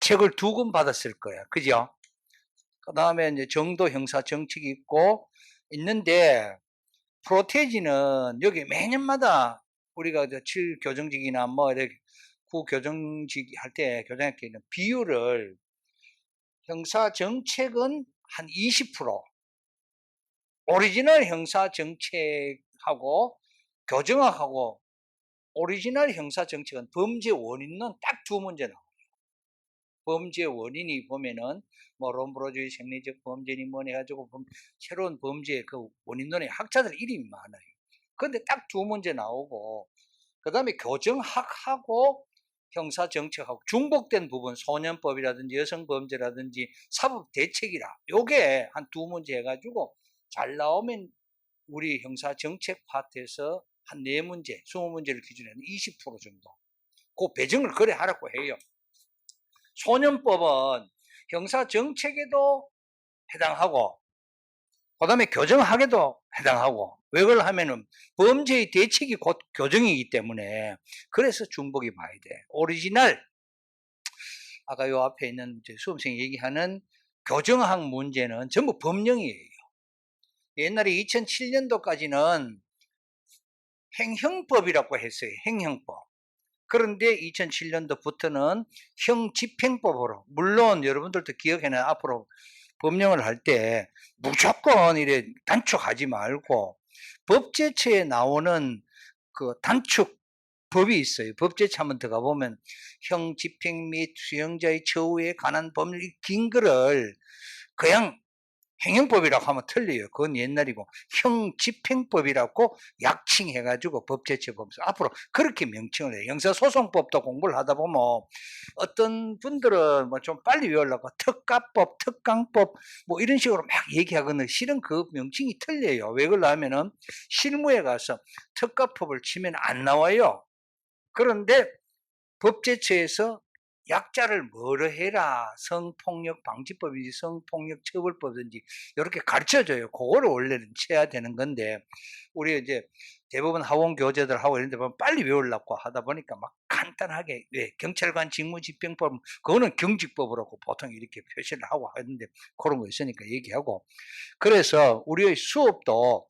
책을 2권 받았을 거예요. 그죠? 그 다음에 이제 정도 형사 정책이 있는데, 프로테지는 여기 매년마다 우리가 7교정직이나 뭐 이렇게 9교정직 할 때 교정할 때 있는 비율을 형사 정책은 한 20%, 오리지널 형사 정책하고 교정학하고 오리지널 형사 정책은 범죄 원인은 딱 2문제 나와요. 범죄 원인이 보면은 뭐 롬브로주의 생리적 범죄니 뭐니 해가지고 새로운 범죄의 그 원인론의 학자들 이름이 많아요. 그런데 딱 2문제 나오고, 그 다음에 교정학하고 형사정책하고 중복된 부분, 소년법이라든지 여성범죄라든지 사법대책이라 요게 한 2문제 해가지고 잘 나오면 우리 형사정책 파트에서 한 4문제, 20문제를 기준으로 20% 정도 그 배정을 그래 하라고 해요. 소년법은 형사정책에도 해당하고 그 다음에 교정학에도 해당하고, 왜 그러냐면은 범죄의 대책이 곧 교정이기 때문에 그래서 중복이 많이 돼. 오리지널, 아까 요 앞에 있는 수험생이 얘기하는 교정학 문제는 전부 법령이에요. 옛날에 2007년도까지는 행형법이라고 했어요. 행형법. 그런데 2007년도부터는 형집행법으로, 물론 여러분들도 기억해놔. 앞으로 법령을 할 때 무조건 이래 단축하지 말고 법제처에 나오는 그 단축법이 있어요. 법제처 한번 들어가 보면 형 집행 및 수용자의 처우에 관한 법률, 긴 거를 그냥 행형법이라고 하면 틀려요. 그건 옛날이고 형집행법이라고 약칭해가지고 법제처 법에서 앞으로 그렇게 명칭을 해요. 형사소송법도 공부를 하다 보면 어떤 분들은 뭐 좀 빨리 외우려고 특가법, 특강법 뭐 이런 식으로 막 얘기하거든요. 실은 그 명칭이 틀려요. 왜 그러냐면은 실무에 가서 특가법을 치면 안 나와요. 그런데 법제처에서 약자를 뭐로 해라, 성폭력 방지법인지 성폭력 처벌법인지 이렇게 가르쳐줘요. 그거를 원래는 쳐야 되는 건데, 우리 이제 대부분 학원 교재들하고 이런 데 보면 빨리 외우려고 하다 보니까 막 간단하게, 왜 경찰관 직무집행법, 그거는 경직법으로 보통 이렇게 표시를 하고 하는데 그런 거 있으니까 얘기하고. 그래서 우리의 수업도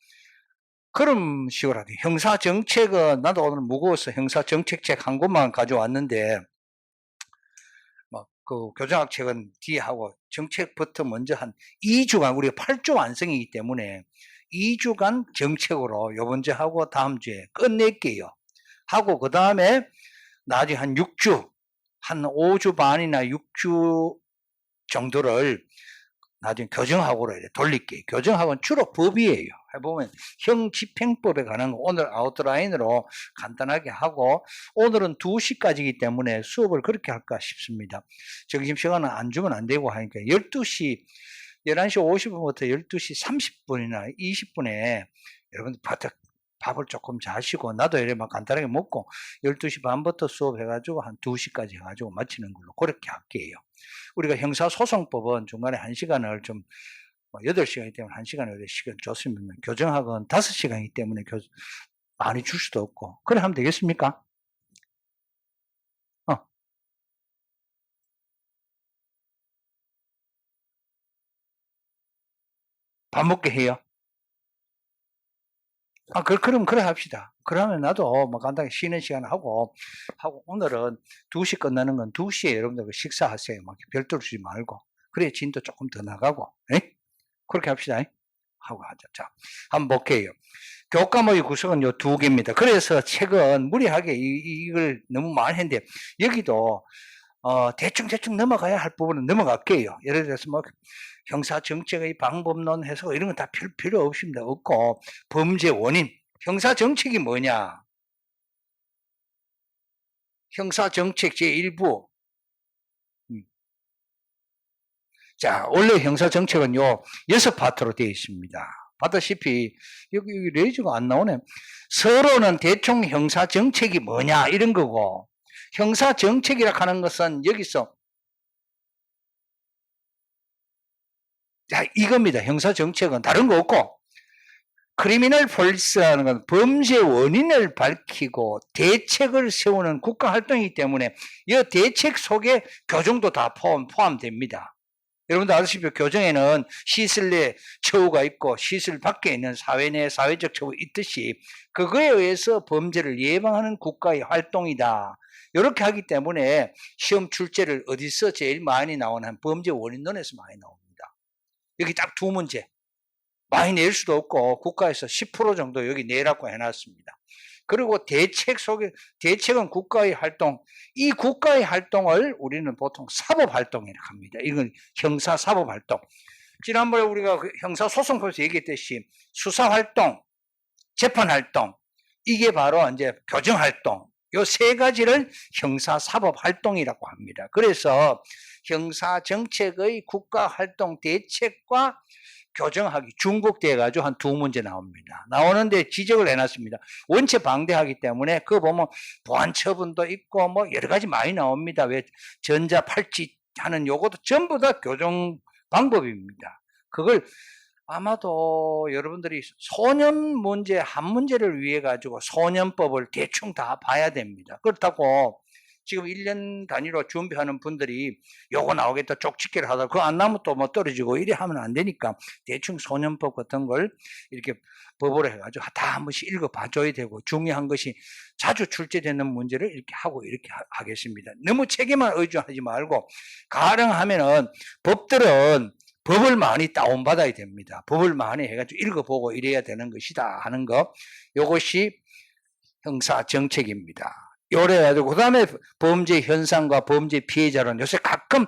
그런 식으로 하게. 형사정책은 나도 오늘 무거워서 형사정책책 한 권만 가져왔는데, 그 교정학 책은 뒤에 하고 정책부터 먼저 한 2주간, 우리가 8조 완성이기 때문에 2주간 정책으로 요 번째 하고 다음 주에 끝낼게요. 하고 그 다음에 나중에 한 6주, 한 5주 반이나 6주 정도를 나중에 교정학으로 돌릴게요. 교정학은 주로 법이에요. 해보면 형집행법에 관한 거 오늘 아웃라인으로 간단하게 하고, 오늘은 2시까지이기 때문에 수업을 그렇게 할까 싶습니다. 점심시간은 안 주면 안 되고 하니까 11시 50분부터 12시 30분이나 20분에 여러분들 밥을 조금 자시고, 나도 이래 막 간단하게 먹고 12시 반부터 수업해가지고 한 2시까지 해가지고 마치는 걸로 그렇게 할게요. 우리가 형사소송법은 중간에 1시간을 좀 8시간이기 때문에 1시간을 시간 줬으면, 교정학은 5시간이기 때문에 많이 줄 수도 없고, 그래 하면 되겠습니까? 밥 먹게 해요. 그럼 그래 합시다. 그러면 나도 뭐 간단히 쉬는 시간 하고 오늘은 2시 끝나는 건 2시에 여러분들 식사하세요. 막 별도로 주지 말고. 그래 진도 조금 더 나가고. 에? 그렇게 합시다. 하고 하자. 자, 한번 볼게요. 교과목의 구성은 요 2개입니다. 그래서 책은 무리하게 이걸 너무 많이 했는데, 여기도 대충 넘어가야 할 부분은 넘어갈게요. 예를 들어서 뭐 형사정책의 방법론 해석 이런 건 다 필요 없습니다. 없고, 범죄 원인, 형사정책이 뭐냐? 형사정책 제1부. 자, 원래 형사정책은 요 6파트로 되어 있습니다. 봤다시피 여기 레이저가 안 나오네. 서로는 대충 형사정책이 뭐냐 이런 거고, 형사정책이라 하는 것은 여기서 자 이겁니다. 형사정책은 다른 거 없고, 크리미널 폴리스라는 건 범죄 원인을 밝히고 대책을 세우는 국가활동이기 때문에 이 대책 속에 교정도 다 포함됩니다. 여러분들 아시다시피 교정에는 시설 내 처우가 있고 시설 밖에 있는 사회 내 사회적 처우가 있듯이 그거에 의해서 범죄를 예방하는 국가의 활동이다. 이렇게 하기 때문에 시험 출제를 어디서 제일 많이 나오는 범죄 원인론에서 많이 나옵니다. 여기 딱 두 문제. 많이 낼 수도 없고 국가에서 10% 정도 여기 내라고 해놨습니다. 그리고 대책 속에, 대책은 국가의 활동, 이 국가의 활동을 우리는 보통 사법활동이라고 합니다. 이건 형사사법활동. 지난번에 우리가 형사소송법에서 얘기했듯이 수사활동, 재판활동, 이게 바로 이제 교정활동, 요 세 가지를 형사사법활동이라고 합니다. 그래서 형사정책의 국가활동 대책과 교정하기 중복돼 가지고 한 두 문제 나옵니다. 나오는데 지적을 해놨습니다. 원체 방대하기 때문에 그거 보면 보안 처분도 있고 뭐 여러 가지 많이 나옵니다. 왜 전자 팔찌 하는 요것도 전부 다 교정 방법입니다. 그걸 아마도 여러분들이 소년 문제 한 문제를 위해 가지고 소년법을 대충 다 봐야 됩니다. 그렇다고 지금 1년 단위로 준비하는 분들이 요거 나오겠다 쪽집게를 하다가 그거 안 나오면 또 뭐 떨어지고 이래 하면 안 되니까 대충 소년법 같은 걸 이렇게 법으로 해가지고 다 한 번씩 읽어봐줘야 되고 중요한 것이 자주 출제되는 문제를 이렇게 하고 이렇게 하겠습니다. 너무 책에만 의존하지 말고 가능하면은 법들은 법을 많이 다운받아야 됩니다. 법을 많이 해가지고 읽어보고 이래야 되는 것이다 하는 거, 요것이 형사정책입니다. 요래가지고 그 다음에 범죄 현상과 범죄 피해자론 요새 가끔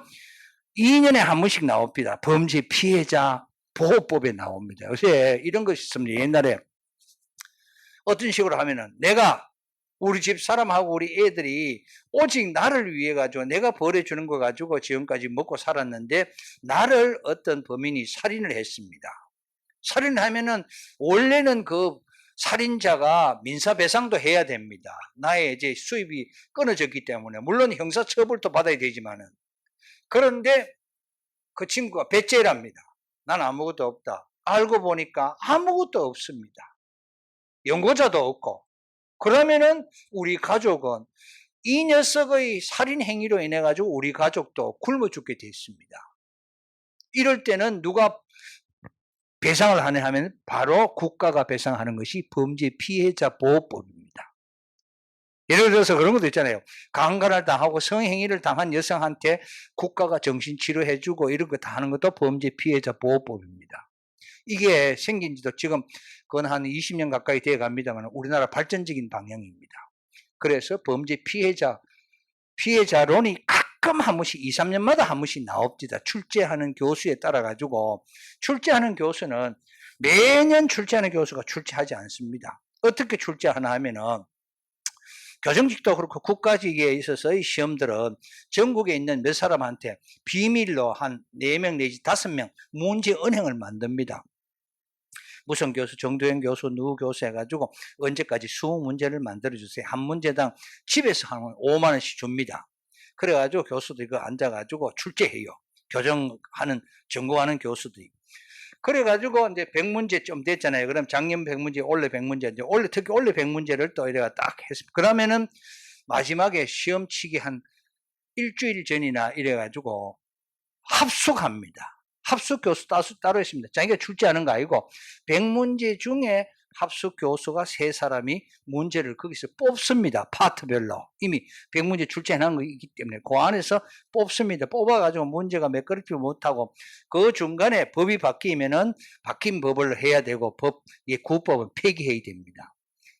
2년에 한 번씩 나옵니다. 범죄 피해자 보호법에 나옵니다. 요새 이런 것이 있습니다. 옛날에 어떤 식으로 하면은 내가 우리 집 사람하고 우리 애들이 오직 나를 위해 가지고 내가 벌여주는 거 가지고 지금까지 먹고 살았는데 나를 어떤 범인이 살인을 했습니다. 살인하면은 원래는 그 살인자가 민사배상도 해야 됩니다. 나의 이제 수입이 끊어졌기 때문에 물론 형사처벌도 받아야 되지만은 그런데 그 친구가 배째랍니다. 난 아무것도 없다. 알고 보니까 아무것도 없습니다. 연고자도 없고. 그러면은 우리 가족은 이 녀석의 살인 행위로 인해 가지고 우리 가족도 굶어 죽게 돼 있습니다. 이럴 때는 누가 배상을 하냐 하면 바로 국가가 배상하는 것이 범죄 피해자 보호법입니다. 예를 들어서 그런 것도 있잖아요. 강간을 당하고 성행위를 당한 여성한테 국가가 정신치료해주고 이런 거 다 하는 것도 범죄 피해자 보호법입니다. 이게 생긴 지도 지금 그건 한 20년 가까이 돼 갑니다만 우리나라 발전적인 방향입니다. 그래서 범죄 피해자론이 가끔 한 번씩 2, 3년마다 한 번씩 나옵니다. 출제하는 교수에 따라 가지고 출제하는 교수는 매년 출제하는 교수가 출제하지 않습니다. 어떻게 출제하나 하면은 교정직도 그렇고 국가직에 있어서의 시험들은 전국에 있는 몇 사람한테 비밀로 한 4명 내지 5명 문제 은행을 만듭니다. 무슨 교수, 정도현 교수, 누구 교수 해가지고 언제까지 20문제를 만들어주세요. 한 문제당 집에서 한 5만 원씩 줍니다. 그래가지고 교수들이 그 앉아가지고 출제해요. 교정하는, 전공하는 교수들이. 그래가지고 이제 100문제 좀 됐잖아요. 그럼 작년 100문제, 올해 100문제, 이제 특히 올해 100문제를 또 이래가 딱 했습니다. 그러면은 마지막에 시험 치기 한 일주일 전이나 이래가지고 합숙합니다. 합숙 교수 따로 있습니다. 자기가 출제하는 거 아니고 100문제 중에 합숙 교수가 3사람이 문제를 거기서 뽑습니다. 파트별로. 이미 100문제 출제해놓은 거 있기 때문에 그 안에서 뽑습니다. 뽑아가지고 문제가 매끄럽지 못하고 그 중간에 법이 바뀌면은 바뀐 법을 해야 되고 구법은 폐기해야 됩니다.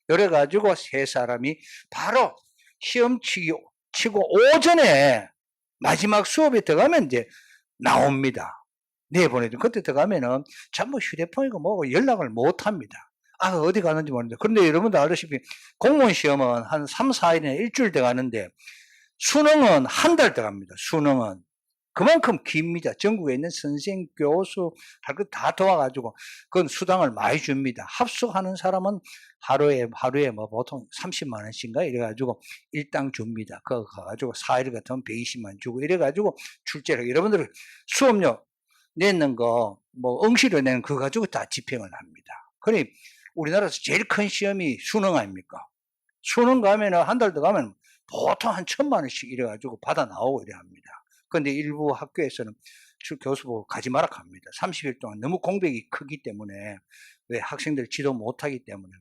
그래가지고 3사람이 바로 시험 치고 오전에 마지막 수업에 들어가면 이제 나옵니다. 내보내죠. 그때 들어가면은 전부 휴대폰이고 뭐고 연락을 못 합니다. 어디 가는지 모르는데. 그런데 여러분도 알다시피 공무원 시험은 한 3, 4일이나 일주일 들어가는데 수능은 한 달 들어갑니다. 수능은. 그만큼 깁니다. 전국에 있는 선생, 교수, 할 것 다 도와가지고 그건 수당을 많이 줍니다. 합숙하는 사람은 하루에 뭐 보통 30만 원씩인가 이래가지고 일당 줍니다. 그거 가가지고 4일 같으면 120만 원 주고 이래가지고 출제를 여러분들 수업료 내는 거, 뭐 응시료 내는 그거 가지고 다 집행을 합니다. 그러니 우리나라에서 제일 큰 시험이 수능 아닙니까? 수능 가면은 한 달 더 가면 보통 한 1,000만 원씩 이래가지고 받아 나오고 이래 합니다. 그런데 일부 학교에서는 교수 보고 가지 마라 합니다. 30일 동안 너무 공백이 크기 때문에 왜 학생들 지도 못하기 때문에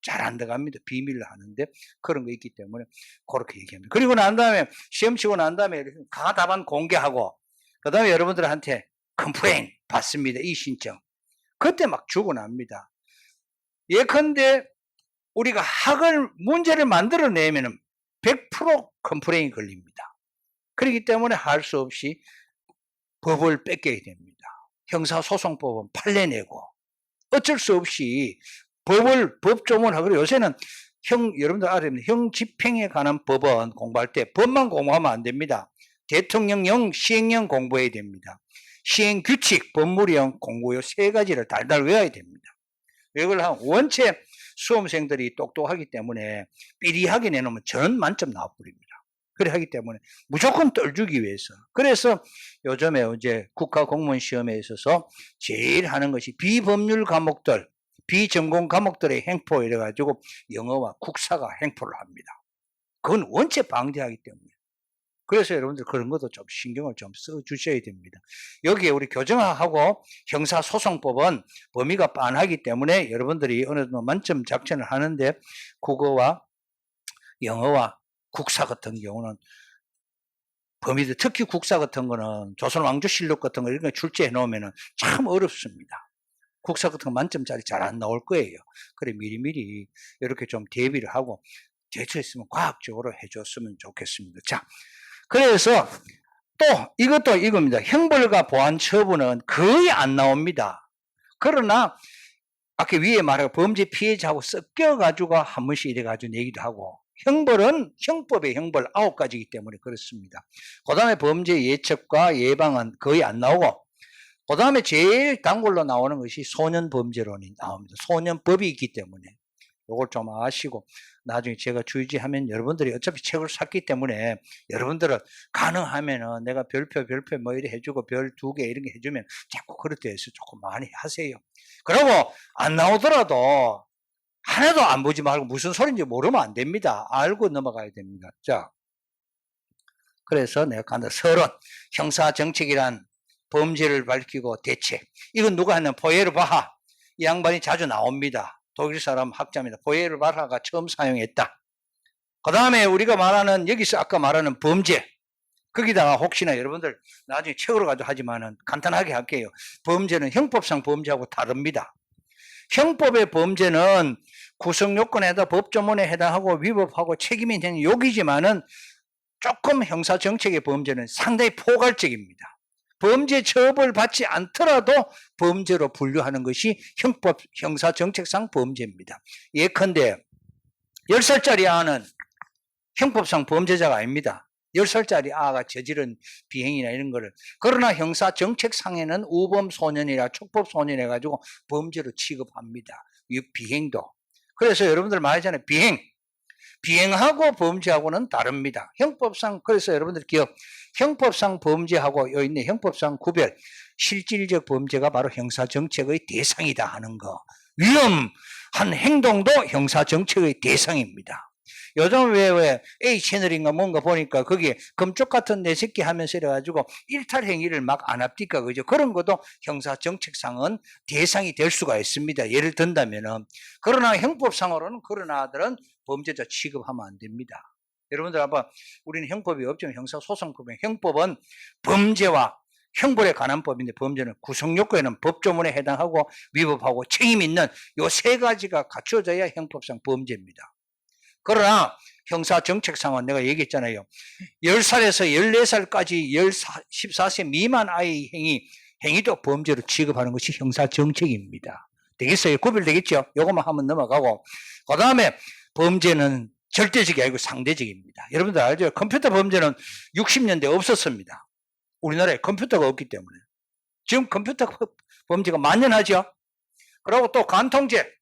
잘 안 들어갑니다. 비밀로 하는데 그런 거 있기 때문에 그렇게 얘기합니다. 그리고 난 다음에 시험 치고 난 다음에 가답안 공개하고 그 다음에 여러분들한테 컴플레인 받습니다. 이 신청. 그때 막 죽어납니다. 예컨대 우리가 문제를 만들어내면 100% 컴플레인이 걸립니다. 그렇기 때문에 할 수 없이 법을 뺏겨야 됩니다. 형사소송법은 판례내고 어쩔 수 없이 법조문을 하고 요새는 여러분들 알아야 됩니다. 형집행에 관한 법은 공부할 때 법만 공부하면 안 됩니다. 대통령령, 시행령 공부해야 됩니다. 시행규칙, 법무령 공부 요 세 가지를 달달 외워야 됩니다. 이걸 하면 원체 수험생들이 똑똑하기 때문에 삐리하게 내놓으면 전 만점 나와버립니다. 그래 하기 때문에 무조건 떨주기 위해서. 그래서 요즘에 이제 국가공무원 시험에 있어서 제일 하는 것이 비법률 과목들, 비전공 과목들의 행포 이래가지고 영어와 국사가 행포를 합니다. 그건 원체 방대하기 때문에. 그래서 여러분들 그런 것도 좀 신경을 좀 써주셔야 됩니다. 여기에 우리 교정학하고 형사소송법은 범위가 빤하기 때문에 여러분들이 어느 정도 만점 작전을 하는데 국어와 영어와 국사 같은 경우는 범위들 특히 국사 같은 거는 조선왕조실록 같은 거 이런 거 출제해 놓으면 참 어렵습니다. 국사 같은 거 만점짜리 잘 안 나올 거예요. 그래 미리미리 이렇게 좀 대비를 하고 제출했으면 과학적으로 해줬으면 좋겠습니다. 자, 그래서 또 이것도 이겁니다. 형벌과 보안 처분은 거의 안 나옵니다. 그러나 아까 위에 말한 범죄 피해자하고 섞여가지고 한 번씩 이래가지고 내기도 하고 형벌은 형법의 형벌 9가지이기 때문에 그렇습니다. 그 다음에 범죄 예측과 예방은 거의 안 나오고 그 다음에 제일 단골로 나오는 것이 소년범죄론이 나옵니다. 소년법이 있기 때문에 이걸 좀 아시고 나중에 제가 주의지하면 여러분들이 어차피 책을 샀기 때문에 여러분들은 가능하면은 내가 별표 뭐 이래 해주고 별 2개 이런 게 해주면 자꾸 그럴 때 해서 조금 많이 하세요. 그리고 안 나오더라도 하나도 안 보지 말고 무슨 소리인지 모르면 안 됩니다. 알고 넘어가야 됩니다. 자, 그래서 내가 간다. 서론, 형사정책이란 범죄를 밝히고 대책. 이건 누가 하냐면 포에르 바하. 이 양반이 자주 나옵니다. 독일 사람 학자입니다. 포에르 바하가 처음 사용했다. 그 다음에 우리가 말하는 여기서 아까 말하는 범죄. 거기다가 혹시나 여러분들 나중에 책으로 가지고 하지만은 간단하게 할게요. 범죄는 형법상 범죄하고 다릅니다. 형법의 범죄는 구성요건에 해당 법조문에 해당하고 위법하고 책임이 있는 욕이지만은 조금 형사정책의 범죄는 상당히 포괄적입니다. 범죄 처벌 받지 않더라도 범죄로 분류하는 것이 형사정책상 범죄입니다. 예컨대 10살짜리 아는 형법상 범죄자가 아닙니다. 10살짜리 아가 저지른 비행이나 이런 거를. 그러나 형사정책상에는 우범소년이라 촉법소년 해가지고 범죄로 취급합니다. 이 비행도. 그래서 여러분들 말하잖아요. 비행하고 범죄하고는 다릅니다. 형법상, 그래서 여러분들 형법상 범죄하고 여기 있네. 형법상 구별. 실질적 범죄가 바로 형사정책의 대상이다 하는 거. 위험한 행동도 형사정책의 대상입니다. 요즘 왜 A채널인가 뭔가 보니까 거기에 금쪽 같은 내 새끼 하면서 이래가지고 일탈 행위를 막 안 합니까? 그죠? 그런 것도 형사정책상은 대상이 될 수가 있습니다. 예를 든다면은. 그러나 형법상으로는 그런 아들은 범죄자 취급하면 안 됩니다. 여러분들 한번 우리는 형법이 없지만 형사소송법에 형법은 범죄와 형벌에 관한 법인데 범죄는 구성요건에는 법조문에 해당하고 위법하고 책임 있는 요 3가지가 갖춰져야 형법상 범죄입니다. 그러나 형사정책상은 내가 얘기했잖아요. 10살에서 14살까지 14세 미만 아이 행위도 범죄로 취급하는 것이 형사정책입니다. 되겠어요? 구별되겠죠? 요것만 하면 넘어가고 그 다음에 범죄는 절대적이 아니고 상대적입니다. 여러분들 알죠? 컴퓨터 범죄는 60년대 없었습니다. 우리나라에 컴퓨터가 없기 때문에. 지금 컴퓨터 범죄가 만연하죠? 그리고 또 간통죄.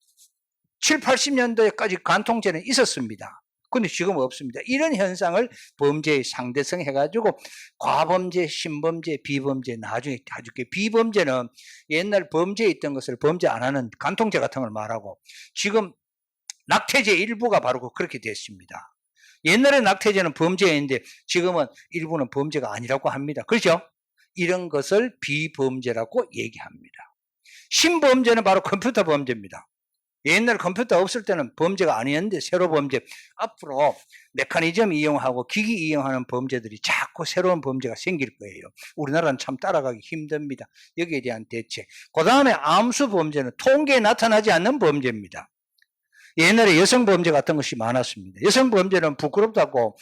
70, 80년대까지 간통죄는 있었습니다. 근데 지금 없습니다. 이런 현상을 범죄의 상대성 해가지고 과범죄, 신범죄, 비범죄 나중에 다 줄게. 비범죄는 옛날 범죄에 있던 것을 범죄 안 하는 간통죄 같은 걸 말하고 지금 낙태죄 일부가 바로 그렇게 됐습니다. 옛날에 낙태죄는 범죄인데 지금은 일부는 범죄가 아니라고 합니다. 그렇죠? 이런 것을 비범죄라고 얘기합니다. 신범죄는 바로 컴퓨터 범죄입니다. 옛날 컴퓨터 없을 때는 범죄가 아니었는데 새로 범죄, 앞으로 메커니즘 이용하고 기기 이용하는 범죄들이 자꾸 새로운 범죄가 생길 거예요. 우리나라는 참 따라가기 힘듭니다. 여기에 대한 대책. 그 다음에 암수 범죄는 통계에 나타나지 않는 범죄입니다. 옛날에 여성 범죄 같은 것이 많았습니다. 여성 범죄는 부끄럽다고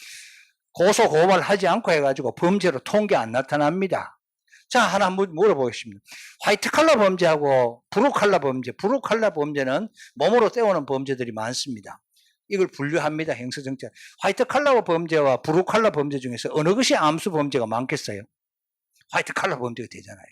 고소 고발하지 않고 해가지고 범죄로 통계 안 나타납니다. 자, 하나 물어보겠습니다. 화이트 칼라 범죄하고 블루 칼라 범죄. 블루 칼라 범죄는 몸으로 때우는 범죄들이 많습니다. 이걸 분류합니다. 행서정책. 화이트 칼라 범죄와 블루 칼라 범죄 중에서 어느 것이 암수 범죄가 많겠어요? 화이트 칼라 범죄가 되잖아요.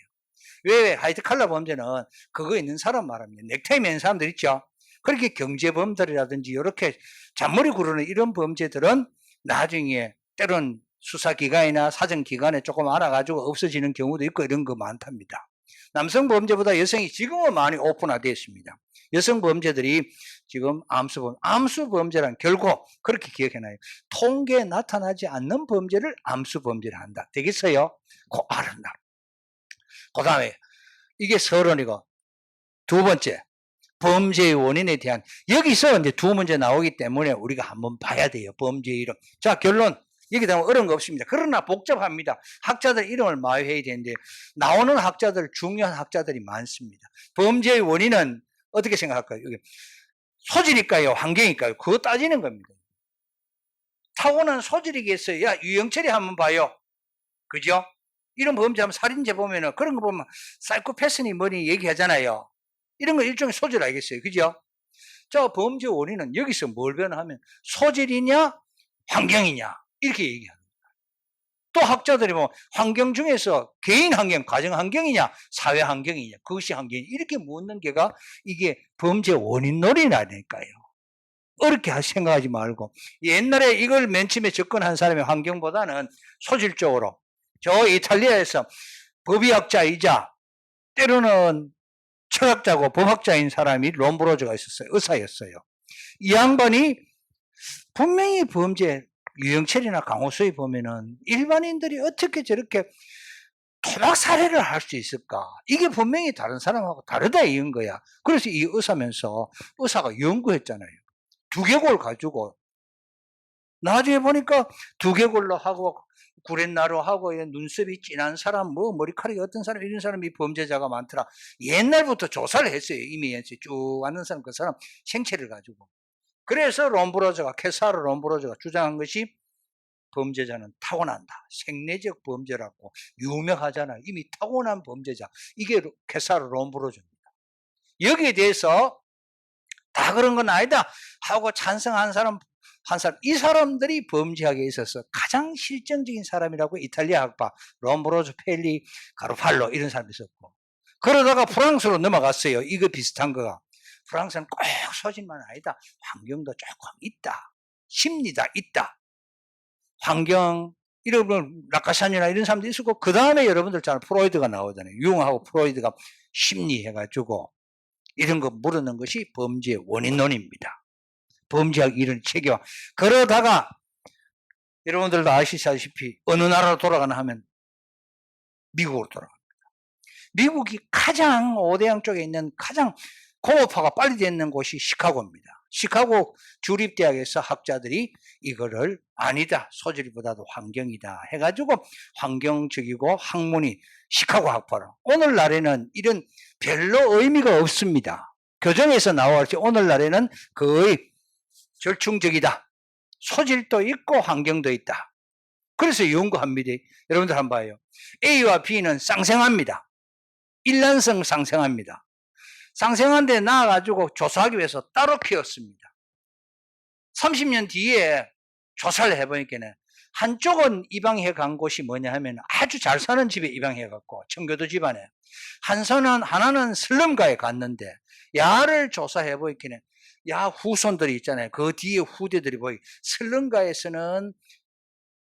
왜 화이트 칼라 범죄는 그거 있는 사람 말합니다. 넥타이 맨 사람들 있죠? 그렇게 경제범들이라든지 이렇게 잔머리 구르는 이런 범죄들은 나중에 때론 수사기관이나 사정기관에 조금 알아가지고 없어지는 경우도 있고 이런 거 많답니다. 남성 범죄보다 여성이 지금은 많이 오픈화되어 있습니다. 여성 범죄들이 지금 암수 범죄란 결국 그렇게 기억해놔요. 통계에 나타나지 않는 범죄를 암수 범죄를 한다. 되겠어요? 그 알았나? 그 다음에 이게 서론이고 두 번째. 범죄의 원인에 대한 여기서 이제 두 문제 나오기 때문에 우리가 한번 봐야 돼요. 범죄의 이름. 자, 결론. 여기다 어려운 거 없습니다. 그러나 복잡합니다. 학자들 이름을 마요해야 되는데 나오는 학자들 중요한 학자들이 많습니다. 범죄의 원인은 어떻게 생각할까요? 여기 소질일까요? 환경일까요? 그거 따지는 겁니다. 타고난 소질이겠어요. 야, 유영철이 한번 봐요. 그죠? 이런 범죄하면 살인죄 보면은 그런 거 보면 사이코패스니 뭐니 얘기하잖아요. 이런 건 일종의 소질 알겠어요. 그죠? 자, 범죄 원인은 여기서 뭘 변하면 소질이냐, 환경이냐, 이렇게 얘기합니다. 또 학자들이 뭐 환경 중에서 개인 환경, 가정 환경이냐, 사회 환경이냐, 그것이 환경이냐, 이렇게 묻는 게가 이게 범죄 원인 논리라니까요. 어렵게 생각하지 말고 옛날에 이걸 맨 처음에 접근한 사람의 환경보다는 소질적으로 저 이탈리아에서 법의학자이자 때로는 철학자고 법학자인 사람이 롬브로즈가 있었어요. 의사였어요. 이 양반이 분명히 범죄 유영철이나 강호수에 보면은 일반인들이 어떻게 저렇게 토막 살해를 할 수 있을까? 이게 분명히 다른 사람하고 다르다 이런 거야. 그래서 이 의사면서 의사가 연구했잖아요. 두개골 가지고 나중에 보니까 두개골로 하고 구렛나루 하고 눈썹이 진한 사람, 뭐 머리카락이 어떤 사람, 이런 사람이 범죄자가 많더라. 옛날부터 조사를 했어요. 이미 쭉 왔는 사람, 그 사람 생체를 가지고. 그래서 케사르 롬브로저가 주장한 것이 범죄자는 타고난다. 생리적 범죄라고 유명하잖아요. 이미 타고난 범죄자. 이게 케사르 롬브로저입니다. 여기에 대해서 다 그런 건 아니다 하고 찬성한 사람 이 사람들이 범죄학에 있어서 가장 실정적인 사람이라고 이탈리아 학파 롬브로조, 펠리, 가루팔로 이런 사람이 있었고, 그러다가 프랑스로 넘어갔어요. 이거 비슷한 거가. 프랑스는 꼭 소질만 아니다. 환경도 조금 있다. 심리다 있다. 환경 이런 라카샤니나 이런 사람도 있었고, 그 다음에 여러분들 잘 프로이드가 나오잖아요. 융하고 프로이드가 심리 해가지고 이런 거 물어는 것이 범죄의 원인론입니다. 범죄학 이런 체계화. 그러다가 여러분들도 아시다시피 어느 나라로 돌아가나 하면 미국으로 돌아갑니다. 미국이 가장 오대양 쪽에 있는 가장 공업화가 빨리 되는 곳이 시카고입니다. 시카고 주립대학에서 학자들이 이거를 아니다, 소질보다도 환경이다 해가지고 환경적이고 학문이 시카고 학파로. 오늘날에는 이런 별로 의미가 없습니다. 교정에서 나올지 오늘날에는 거의 절충적이다. 소질도 있고 환경도 있다. 그래서 연구합니다. 여러분들 한번 봐요. A와 B는 쌍생합니다. 일란성 쌍생합니다. 쌍생한데 낳아가지고 조사하기 위해서 따로 키웠습니다. 30년 뒤에 조사를 해보니까 한쪽은 입양해 간 곳이 뭐냐 하면 아주 잘 사는 집에 입양해 갔고 청교도 집안에, 하나는 슬럼가에 갔는데 야를 조사해 보니까 야 후손들이 있잖아요. 그 뒤에 후대들이 보이. 설렁가에서는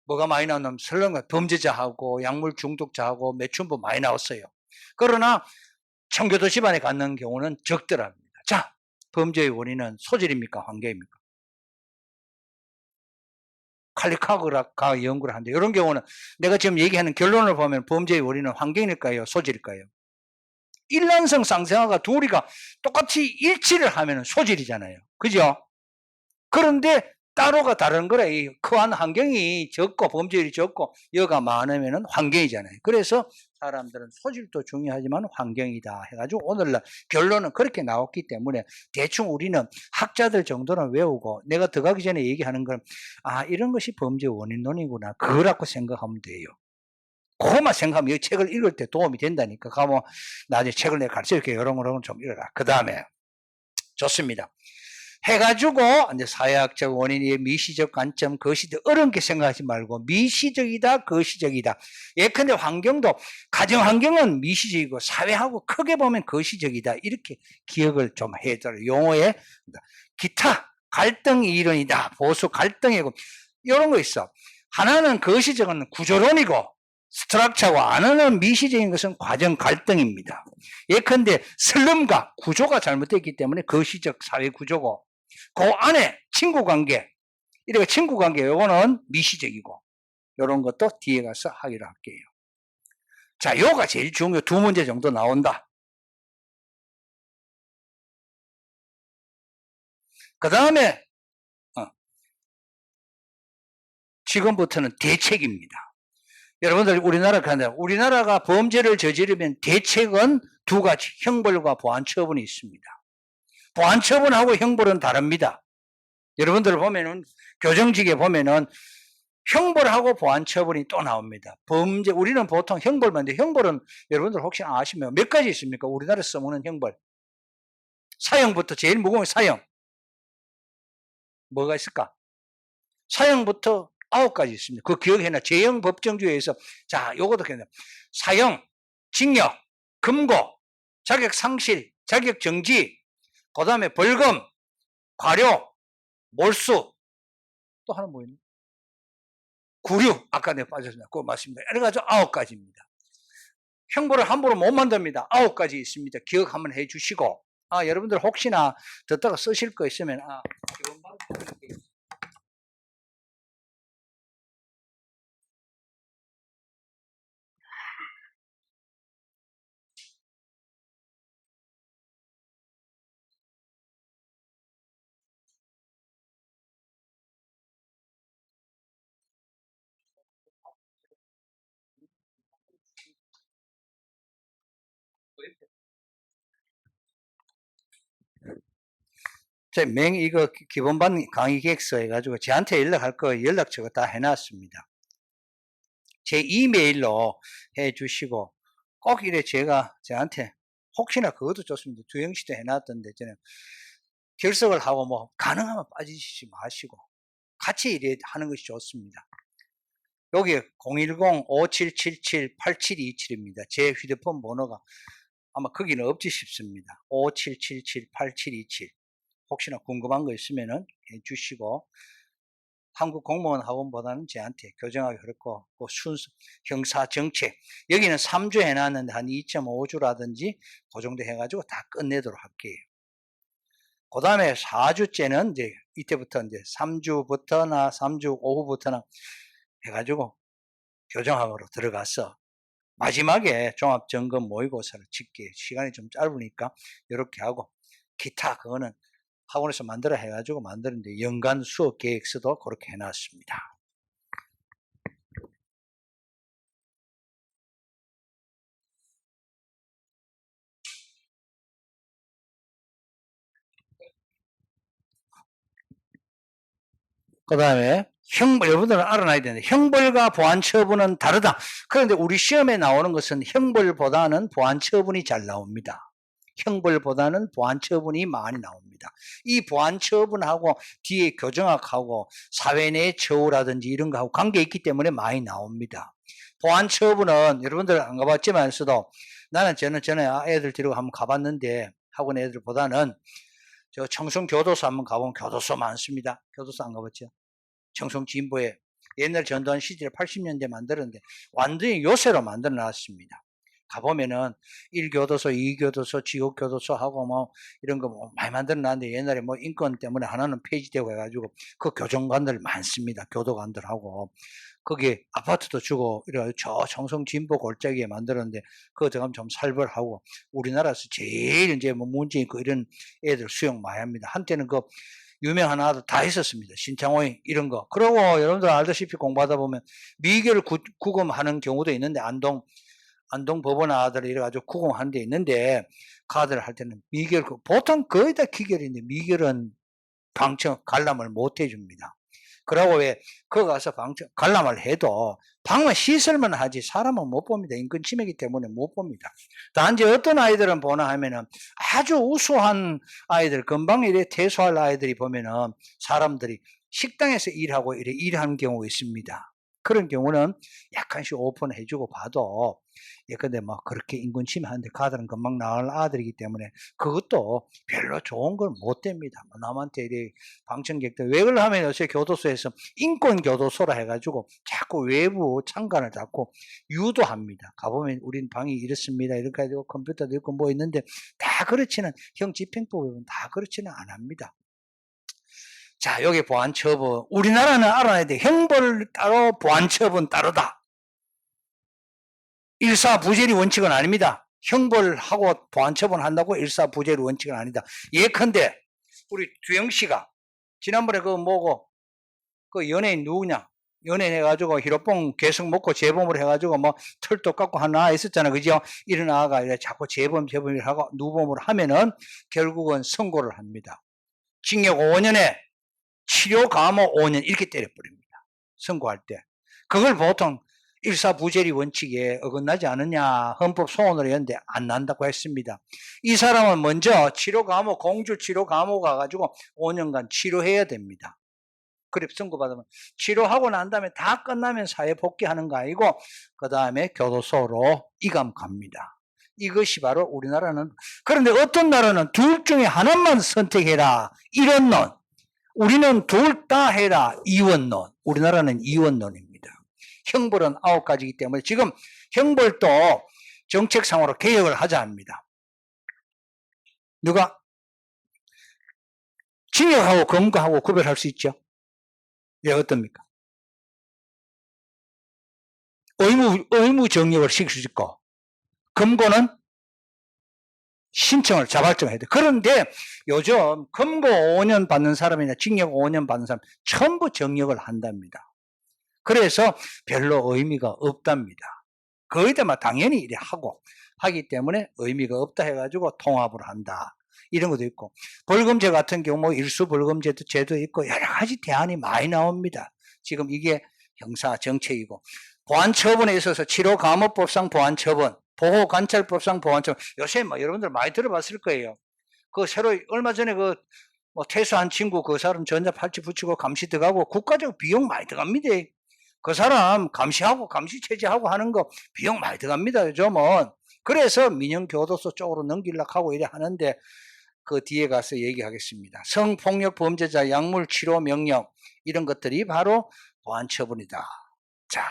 뭐가 많이 나오냐면 설렁가 범죄자하고 약물 중독자하고 매춘부 많이 나왔어요. 그러나 청교도 집안에 갖는 경우는 적더랍니다. 자, 범죄의 원인은 소질입니까? 환경입니까? 칼리카그가 연구를 하는데 이런 경우는 내가 지금 얘기하는 결론을 보면 범죄의 원인은 환경일까요? 소질일까요? 일란성 쌍생아가 둘이가 똑같이 일치를 하면 소질이잖아요. 그죠? 그런데 따로가 다른 거라. 이 커한 환경이 적고 범죄율이 적고 여가 많으면 환경이잖아요. 그래서 사람들은 소질도 중요하지만 환경이다 해가지고 오늘날 결론은 그렇게 나왔기 때문에 대충 우리는 학자들 정도는 외우고 내가 들어가기 전에 얘기하는 건 이런 것이 범죄 원인론이구나 그거라고 생각하면 돼요. 그것만 생각하면 이 책을 읽을 때 도움이 된다니까. 가면 나중에 책을 내가 가르쳐줄게. 이런 거는 좀 읽어라. 그 다음에 좋습니다. 해가지고 이제 사회학적 원인의 미시적 관점, 거시적 어렵게 생각하지 말고 미시적이다, 거시적이다. 예컨대 환경도 가정 환경은 미시적이고 사회하고 크게 보면 거시적이다. 이렇게 기억을 좀 해줘요. 용어에 기타 갈등 이론이다, 보수 갈등이고 이런 거 있어. 하나는 거시적은 구조론이고 스트럭처고 하나는 미시적인 것은 과정 갈등입니다. 예컨대 슬럼가 구조가 잘못됐기 때문에 거시적 사회 구조고 그 안에 친구관계 이렇게 친구관계 요거는 미시적이고 이런 것도 뒤에 가서 하기로 할게요. 자, 요가 제일 중요 두 문제 정도 나온다. 그 다음에 지금부터는 대책입니다. 여러분들 우리나라가 범죄를 저지르면 대책은 두 가지 형벌과 보안처분이 있습니다. 보안처분하고 형벌은 다릅니다. 여러분들 보면은 교정직에 보면은 형벌하고 보안처분이 또 나옵니다. 범죄 우리는 보통 형벌만 하는데 형벌은 여러분들 혹시 아시면 몇 가지 있습니까? 우리나라에서 써먹는 형벌. 사형부터 제일 무거운 사형. 뭐가 있을까? 사형부터 9가지 있습니다. 그 기억해놔. 제형 법정주의에서 자, 요것도 괜찮아요. 사형, 징역, 금고, 자격 상실, 자격 정지, 그 다음에 벌금, 과료, 몰수, 또 하나 뭐 있나? 구류, 아까 내가 빠졌습니다. 그거 맞습니다. 이래가지고 9가지입니다. 형벌을 함부로 못 만듭니다. 9가지 있습니다. 기억 한번 해주시고, 여러분들 혹시나 듣다가 쓰실 거 있으면, 기본 바로 드릴게요. 이거 기본반 강의 계획서 해가지고 저한테 연락할 거 연락처가 다 해놨습니다. 제 이메일로 해주시고 꼭 이래 제가 저한테 혹시나 그것도 좋습니다. 두영씨도 해놨던데 저는 결석을 하고 뭐 가능하면 빠지시지 마시고 같이 이래 하는 것이 좋습니다. 여기 010-5777-8727입니다. 제 휴대폰 번호가 아마 거기는 없지 싶습니다. 5777-8727 혹시나 궁금한 거 있으면 해주시고 한국공무원 학원보다는 저한테 교정하기 그렇고 그 순수 형사정책 여기는 3주 해놨는데 한 2.5주라든지 그 정도 해가지고 다 끝내도록 할게요. 그 다음에 4주째는 이제 이때부터 이제 3주부터나 3주 오후부터나 해가지고 교정학으로 들어가서 마지막에 종합점검 모의고사를 짓게 시간이 좀 짧으니까 이렇게 하고 기타 그거는 학원에서 만들어 해가지고 만드는데 연간 수업 계획서도 그렇게 해놨습니다. 그 다음에 형벌, 여러분들은 알아놔야 되는데 형벌과 보안처분은 다르다. 그런데 우리 시험에 나오는 것은 형벌보다는 보안처분이 잘 나옵니다. 형벌보다는 보안처분이 많이 나옵니다. 이 보안처분하고 뒤에 교정학하고 사회 내 처우라든지 이런 거하고 관계 있기 때문에 많이 나옵니다. 보안처분은 여러분들 안 가봤지만서도 나는 저는 전에 애들 데리고 한번 가봤는데 학원 애들보다는 저 청송교도소 한번 가보면 교도소 많습니다. 교도소 안 가봤죠? 청송진보에 옛날 전두환 시절에 80년대 만들었는데 완전히 요새로 만들어 놨습니다. 가보면은 1교도소, 2교도소, 지옥교도소하고 뭐 이런 거 뭐 많이 만들어 놨는데 옛날에 뭐 인권 때문에 하나는 폐지되고 해가지고 그 교정관들 많습니다. 교도관들하고. 거기에 아파트도 주고 이래가지고 저 청송 진보 골짜기에 만들었는데 그거 들어가면 좀 살벌하고 우리나라에서 제일 이제 뭐 문제 있고 이런 애들 수용 많이 합니다. 한때는 그 유명한 아들 다 있었습니다. 신창호이 이런 거. 그러고 여러분들 알다시피 공부하다 보면 미결 구금하는 경우도 있는데 안동 법원 아들 이래가지고 구금하는 데 있는데 그 아들 할 때는 미결 보통 거의 다 기결인데 미결은 방청 관람을 못 해줍니다. 그러고 왜 거기 가서 관람을 해도 방만 시설만 하지 사람은 못 봅니다. 인권 침해이기 때문에 못 봅니다. 단지 어떤 아이들은 보나 하면은 아주 우수한 아이들, 금방 이래 퇴소할 아이들이 보면은 사람들이 식당에서 일하고 이래 일하는 경우가 있습니다. 그런 경우는 약간씩 오픈해주고 봐도 예컨대 뭐 그렇게 인권 침해하는데 가들은 금방 나을 아들이기 때문에 그것도 별로 좋은 걸 못 됩니다. 남한테 이래 방청객들 왜 그러냐면 요새 교도소에서 인권교도소라 해가지고 자꾸 외부 참관을 자꾸 유도합니다. 가보면 우린 방이 이렇습니다. 이렇게 해가지고 컴퓨터도 있고 뭐 있는데 다 그렇지는 형 집행법에 보면 다 그렇지는 안 합니다. 자, 여기 보안처분. 우리나라는 알아야 돼. 형벌 따로 보안처분 따로다. 일사부재리 원칙은 아닙니다. 형벌하고 보안처분 한다고 일사부재리 원칙은 아니다. 예컨대 우리 두영 씨가 지난번에 그 뭐고 그 연예인 누구냐? 연예인 해가지고 히로뽕 계속 먹고 재범을 해가지고 뭐 털도 깎고 하나 있었잖아. 그죠? 이런 아가 자꾸 재범을 하고 누범을 하면은 결국은 선고를 합니다. 징역 5년에 치료 감호 5년 이렇게 때려버립니다. 선고할 때. 그걸 보통 일사부재리 원칙에 어긋나지 않느냐 헌법 소원을 했는데 안 난다고 했습니다. 이 사람은 먼저 치료 감호, 공주 치료 감호 가가지고 5년간 치료해야 됩니다. 그래 선고받으면 치료하고 난 다음에 다 끝나면 사회 복귀하는 거 아니고 그 다음에 교도소로 이감 갑니다. 이것이 바로 우리나라는. 그런데 어떤 나라는 둘 중에 하나만 선택해라 이런 논. 우리는 둘 다 해라 이원론. 우리나라는 이원론입니다. 형벌은 9가지이기 때문에 지금 형벌도 정책상으로 개혁을 하자 합니다. 누가? 징역하고 검거하고 구별할 수 있죠. 왜 어떻습니까? 의무 정역을 시킬 수 있고 검거는 신청을 자발적으로 해야 돼. 그런데 요즘 검거 5년 받는 사람이나 징역 5년 받는 사람 전부 정역을 한답니다. 그래서 별로 의미가 없답니다. 거의 다 당연히 이래 하기 때문에 의미가 없다 해가지고 통합을 한다. 이런 것도 있고 벌금제 같은 경우 뭐 일수벌금제도 제도 있고 여러 가지 대안이 많이 나옵니다. 지금 이게 형사 정책이고 보안처분에 있어서 치료감호법상 보안처분, 보호관찰법상 보안처분 요새 뭐 여러분들 많이 들어봤을 거예요. 그 새로 얼마 전에 그 뭐 퇴소한 친구 그 사람 전자팔찌 붙이고 감시 들어가고 국가적 비용 많이 들어갑니다. 그 사람 감시하고 감시 체제하고 하는 거 비용 많이 들어갑니다. 요즘은. 그래서 민영교도소 쪽으로 넘기려고 하고 이래 하는데 그 뒤에 가서 얘기하겠습니다. 성폭력 범죄자 약물 치료 명령 이런 것들이 바로 보안처분이다. 자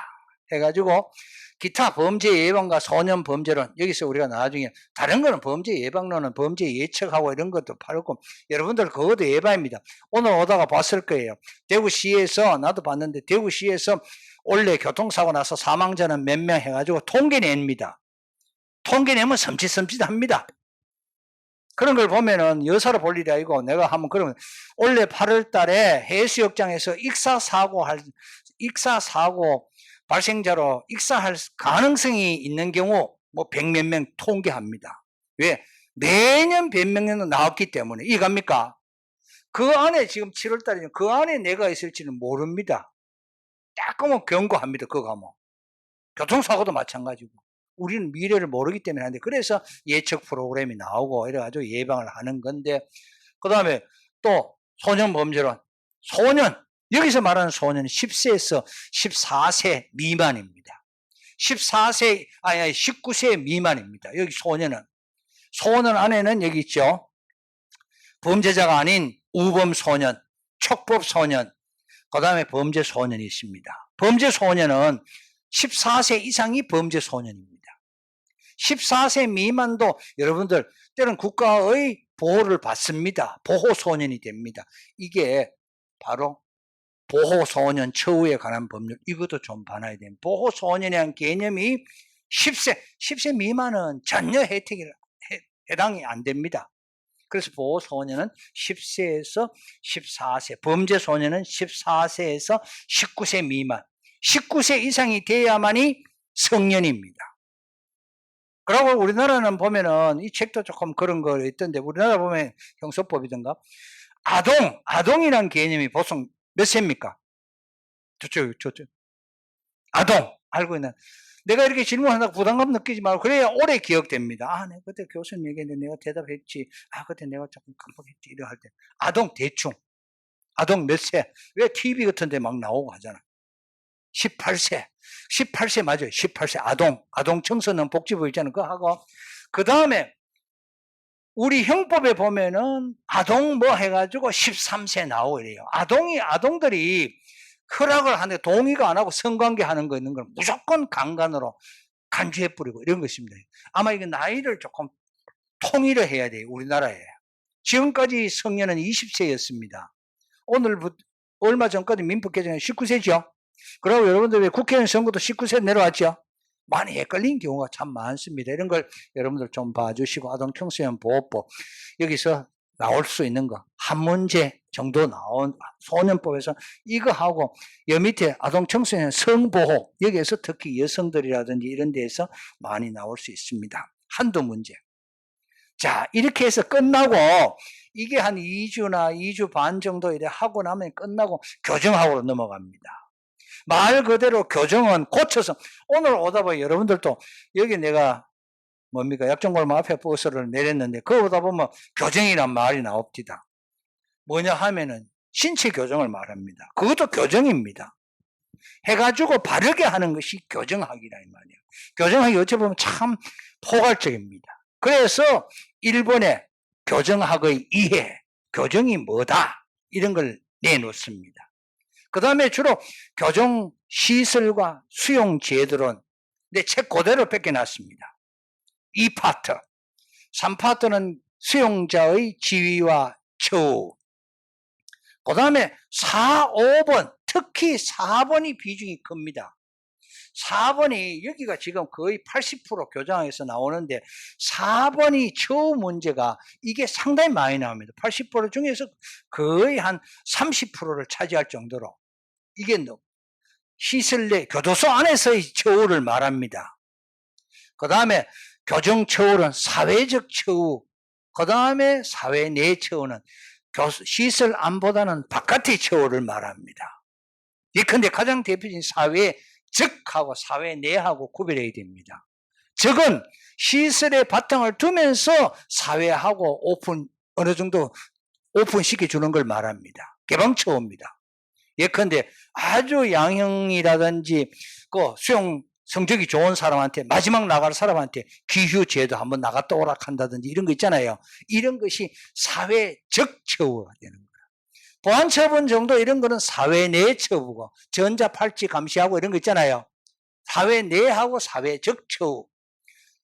해가지고 기타 범죄 예방과 소년 범죄론 여기서 우리가 나중에 다른 거는 범죄 예방론은 범죄 예측하고 이런 것도 팔고 여러분들 그것도 예방입니다. 오늘 오다가 봤을 거예요. 대구시에서 나도 봤는데 대구시에서 원래 교통사고 나서 사망자는 몇 명 해가지고 통계 냅니다. 통계 내면 섬찟합니다. 그런 걸 보면은 여사로 볼 일이 아니고 내가 한번 그러면 원래 8월 달에 해수욕장에서 익사사고 발생자로 익사할 가능성이 있는 경우 뭐 100몇 명 통계합니다. 왜? 매년 100명 나왔기 때문에. 이해갑니까? 그 안에 지금 7월 달이면 그 안에 내가 있을지는 모릅니다. 따끔하면 경고합니다. 그거 뭐. 교통사고도 마찬가지고. 우리는 미래를 모르기 때문에 하는데 그래서 예측 프로그램이 나오고 이래가지고 예방을 하는 건데 그 다음에 또 소년범죄론. 소년. 여기서 말하는 소년은 10세에서 14세 미만입니다. 19세 미만입니다. 여기 소년은. 소년 안에는 여기 있죠. 범죄자가 아닌 우범소년, 촉법소년, 그 다음에 범죄소년이 있습니다. 범죄소년은 14세 이상이 범죄소년입니다. 14세 미만도 여러분들 때로는 국가의 보호를 받습니다. 보호소년이 됩니다. 이게 바로 보호소년 처우에 관한 법률, 이것도 좀 봐놔야 됩니다. 보호소년이라는 개념이 10세 미만은 전혀 혜택이 해당이 안 됩니다. 그래서 보호소년은 10세에서 14세, 범죄소년은 14세에서 19세 미만, 19세 이상이 돼야만이 성년입니다. 그리고 우리나라는 보면은 이 책도 조금 그런 거 있던데, 우리나라 보면 형소법이든가 아동이란 개념이 보통 몇 세입니까? 저쪽. 아동 알고 있는. 내가 이렇게 질문한다고 부담감 느끼지 말고 그래야 오래 기억됩니다. 아, 내가 그때 교수님 얘기했는데 내가 대답했지. 아, 그때 내가 조금 깜빡했지. 이러 할 때. 아동 대충. 아동 몇 세? 왜 TV 같은 데 막 나오고 하잖아. 18세. 18세 맞아요. 18세 아동 청소년 복지부 있잖아요. 그거 하고. 그 다음에 우리 형법에 보면은 아동 뭐 해가지고 13세 나오고 이래요. 아동들이 허락을 하는데 동의가 안 하고 성관계 하는 거 있는 걸 무조건 강간으로 간주해버리고 이런 것입니다. 아마 이게 나이를 조금 통일을 해야 돼요. 우리나라에. 지금까지 성년은 20세였습니다. 오늘부터 얼마 전까지 민법 개정에 19세죠. 그리고 여러분들 왜 국회의원 선거도 19세 내려왔죠. 많이 헷갈린 경우가 참 많습니다. 이런 걸 여러분들 좀 봐주시고 아동청소년 보호법 여기서 나올 수 있는 거 한 문제 정도 나온 소년법에서 이거 하고 여 밑에 아동청소년 성보호 여기에서 특히 여성들이라든지 이런 데에서 많이 나올 수 있습니다. 한두 문제. 자, 이렇게 해서 끝나고 이게 한 2주나 2주 반 정도 이래 하고 나면 끝나고 교정학으로 넘어갑니다. 말 그대로 교정은 고쳐서 오늘 오다 보면 여러분들도 여기 내가 뭡니까 약정골목 앞에 버스를 내렸는데 그거 오다 보면 교정이란 말이 나옵니다. 뭐냐 하면은 신체 교정을 말합니다. 그것도 교정입니다. 해가지고 바르게 하는 것이 교정학이라 이 말이에요. 교정학이 어찌 보면 참 포괄적입니다. 그래서 일본의 교정학의 이해, 교정이 뭐다 이런 걸 내놓습니다. 그 다음에 주로 교정 시설과 수용 제도론 내 책 그대로 뺏겨놨습니다. 2파트, 3파트는 수용자의 지위와 처우, 그 다음에 4, 5번, 특히 4번이 비중이 큽니다. 4번이 여기가 지금 거의 80% 교정학에서 나오는데 4번이 처우 문제가 이게 상당히 많이 나옵니다. 80% 중에서 거의 한 30%를 차지할 정도로 이게 시설 내 교도소 안에서의 처우를 말합니다. 그 다음에 교정 처우는 사회적 처우, 그 다음에 사회 내 처우는 시설 안보다는 바깥의 처우를 말합니다. 예컨대 가장 대표적인 사회 적하고 사회 내하고 구별해야 됩니다. 적은 시설의 바탕을 두면서 사회하고 어느 정도 오픈시켜 주는 걸 말합니다. 개방처우입니다. 예컨대 아주 양형이라든지 그 수용 성적이 좋은 사람한테 마지막 나갈 사람한테 기휴제도 한번 나갔다 오라 한다든지 이런 거 있잖아요. 이런 것이 사회적 처우가 되는 거예요. 보안처분 정도 이런 거는 사회 내 처우고 전자팔찌 감시하고 이런 거 있잖아요. 사회 내하고 사회적 처우.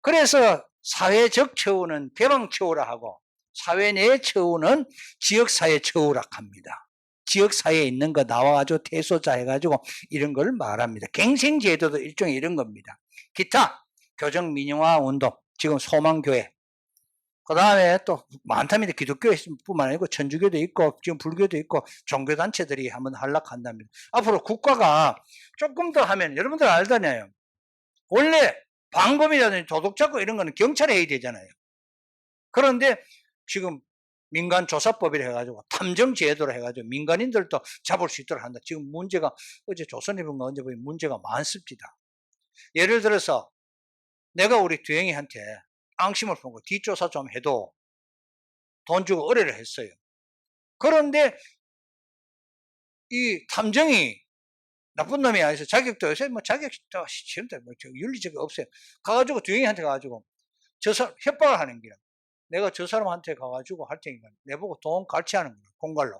그래서 사회적 처우는 개방처우라 하고 사회 내 처우는 지역사회 처우라 합니다. 지역사회에 있는 거 나와가지고 퇴소자 해가지고 이런 걸 말합니다. 갱생제도도 일종의 이런 겁니다. 기타 교정 민영화 운동, 지금 소망교회, 그 다음에 또 많답니다. 기독교뿐만 아니고 천주교도 있고 지금 불교도 있고 종교단체들이 한번 한락한답니다. 앞으로 국가가 조금 더 하면 여러분들 알잖아요. 원래 방범이라든지 도둑잡고 이런 거는 경찰에 해야 되잖아요. 그런데 지금 민간조사법이라 해가지고 탐정제도로 해가지고 민간인들도 잡을 수 있도록 한다. 지금 문제가 어제 조선일보인가 언제 보면 문제가 많습니다. 예를 들어서 내가 우리 두영이한테 앙심을 품고 뒷조사 좀 해도 돈 주고 의뢰를 했어요. 그런데 이 탐정이 나쁜 놈이 아니어서 자격도 요새 뭐 자격도 지금도 뭐 윤리적이 없어요. 가가지고 두영이한테 가가지고 협박을 하는 거야. 내가 저 사람한테 가가지고 할 테니까 내보고 돈 같이 하는 거야. 공갈로.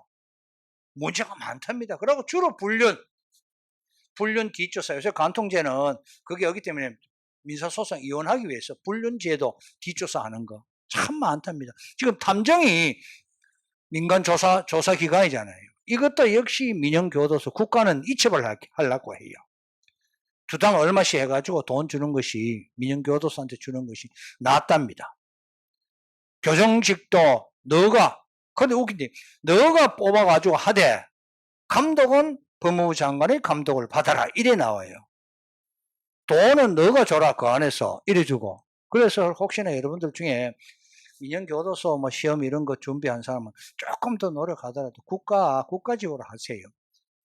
문제가 많답니다. 그리고 주로 불륜 뒷조사. 요새 간통죄는 그게 여기 때문에 민사소송 이혼하기 위해서 불륜죄도 뒷조사하는 거 참 많답니다. 지금 탐정이 민간 조사기관이잖아요. 이것도 역시 민영교도소 국가는 이첩을 하려고 해요. 주당 얼마씩 해가지고 돈 주는 것이 민영교도소한테 주는 것이 낫답니다. 교정직도 너가 근데 웃긴데 너가 뽑아가지고 하되 감독은 법무부 장관의 감독을 받아라 이래 나와요. 돈은 너가 줘라 그 안에서 이래 주고. 그래서 혹시나 여러분들 중에 민영교도소 뭐 시험 이런 거 준비한 사람은 조금 더 노력하더라도 국가직으로 하세요.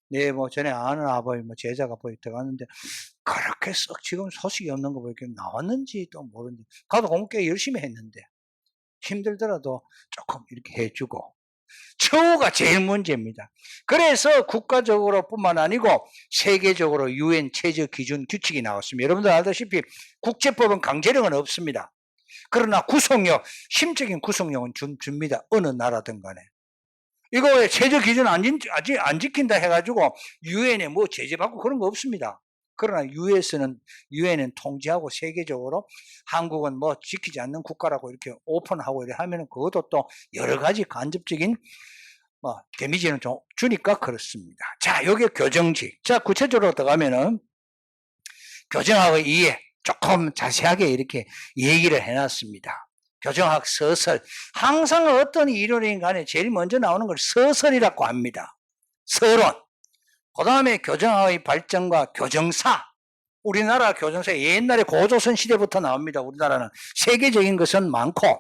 네, 뭐 전에 아는 아버지 뭐 제자가 보이 들어갔는데 그렇게 썩 지금 소식이 없는 거 보니까 나왔는지 또 모르는지 가도 공부 꽤 열심히 했는데 힘들더라도 조금 이렇게 해주고 처우가 제일 문제입니다. 그래서 국가적으로 뿐만 아니고 세계적으로 UN 최저 기준 규칙이 나왔습니다. 여러분들 알다시피 국제법은 강제력은 없습니다. 그러나 구속력, 심적인 구속력은 줍니다. 어느 나라든 간에. 이거 왜 최저 기준 아직 안 지킨다 해가지고 유엔에 뭐 제재받고 그런 거 없습니다. 그러나 유엔은 통제하고 세계적으로 한국은 뭐 지키지 않는 국가라고 이렇게 오픈하고 이렇게 하면은 그것도 또 여러 가지 간접적인 뭐 데미지는 좀 주니까 그렇습니다. 자, 요게 교정직. 자, 구체적으로 들어가면은 교정학의 이해 조금 자세하게 이렇게 얘기를 해놨습니다. 교정학 서설. 항상 어떤 이론인 간에 제일 먼저 나오는 걸 서설이라고 합니다. 서론. 그 다음에 교정학의 발전과 교정사. 우리나라 교정사 옛날에 고조선 시대부터 나옵니다. 우리나라는 세계적인 것은 많고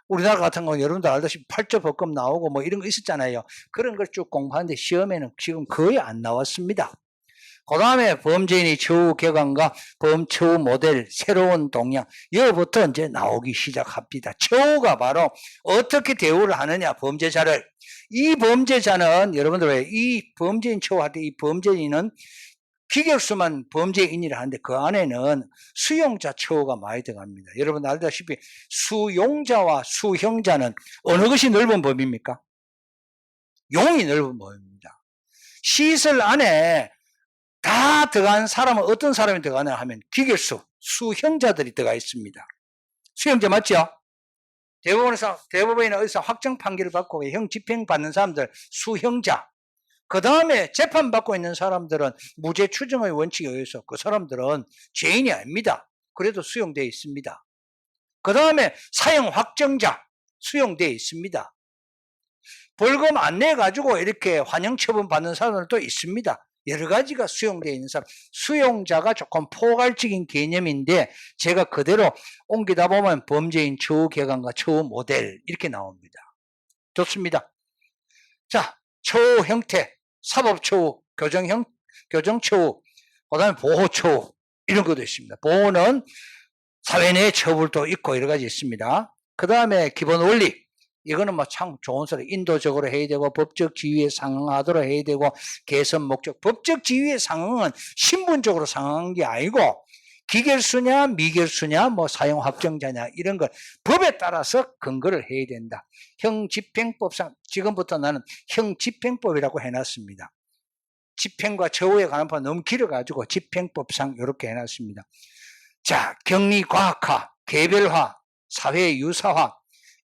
우리나라 같은 건 여러분들 알다시피 8조 법금 나오고 뭐 이런 거 있었잖아요. 그런 걸 쭉 공부하는데 시험에는 지금 거의 안 나왔습니다. 그 다음에 범죄인의 처우 개관과 범처우 모델, 새로운 동향, 여기부터 이제 나오기 시작합니다. 처우가 바로 어떻게 대우를 하느냐, 범죄자를. 이 범죄자는, 여러분들 왜 이 범죄인 처우할 때 이 범죄인은 기결수만 범죄인이라 하는데 그 안에는 수용자 처우가 많이 들어갑니다. 여러분 알다시피 수용자와 수형자는 어느 것이 넓은 범위입니까? 용이 넓은 범위입니다. 시설 안에 다 들어간 사람은 어떤 사람이 들어가냐 하면 기결수, 수형자들이 들어가 있습니다. 수형자 맞죠? 대법원에는 어디서 확정 판결을 받고 형 집행 받는 사람들 수형자. 그 다음에 재판받고 있는 사람들은 무죄 추정의 원칙에 의해서 그 사람들은 죄인이 아닙니다. 그래도 수용되어 있습니다. 그 다음에 사형 확정자 수용되어 있습니다. 벌금 안 내가지고 이렇게 환영 처분 받는 사람들도 있습니다. 여러 가지가 수용되어 있는 사람. 수용자가 조금 포괄적인 개념인데 제가 그대로 옮기다 보면 범죄인 처우 개관과 처우 모델 이렇게 나옵니다. 좋습니다. 자, 처우 형태, 사법처우, 교정처우, 그 다음에 보호처우 이런 것도 있습니다. 보호는 사회 내 처벌도 있고 여러 가지 있습니다. 그 다음에 기본 원리. 이거는 뭐 참 좋은 소리. 인도적으로 해야 되고 법적 지위에 상응하도록 해야 되고 개선 목적. 법적 지위에 상응은 신분적으로 상응한 게 아니고 기결수냐 미결수냐 뭐 사형 확정자냐 이런 걸 법에 따라서 근거를 해야 된다. 형집행법상 지금부터 나는 형집행법이라고 해놨습니다. 집행과 처우에 관한 법 너무 길어가지고 집행법상 이렇게 해놨습니다. 자, 격리과학화, 개별화, 사회 유사화,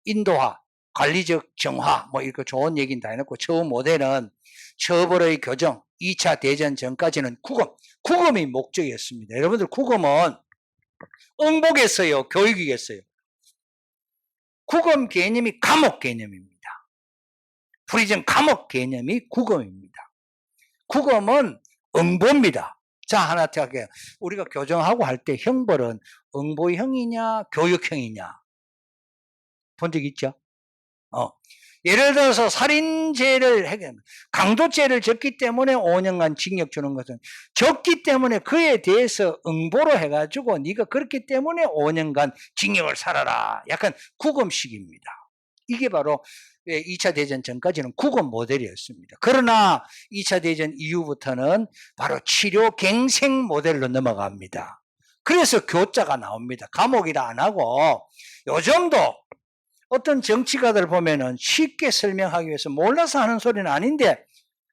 인도화, 관리적 정화 뭐 이렇게 좋은 얘기는 다 해놓고 처우 모델은 처벌의 교정 2차 대전 전까지는 구검이 목적이었습니다. 여러분들 구검은 응복이었어요? 교육이겠어요? 구검 개념이 감옥 개념입니다. 프리즌 감옥 개념이 구검입니다. 구검은 응보입니다. 자, 하나 더 할게요. 우리가 교정하고 할 때 형벌은 응보형이냐 교육형이냐 본 적 있죠? 예를 들어서 살인죄를 강도죄를 졌기 때문에 5년간 징역 주는 것은 졌기 때문에 그에 대해서 응보로 해가지고 네가 그렇기 때문에 5년간 징역을 살아라. 약간 구검식입니다. 이게 바로 2차 대전 전까지는 구검 모델이었습니다. 그러나 2차 대전 이후부터는 바로 치료 갱생 모델로 넘어갑니다. 그래서 교자가 나옵니다. 감옥이라 안 하고 요즘도 어떤 정치가들 보면은 쉽게 설명하기 위해서 몰라서 하는 소리는 아닌데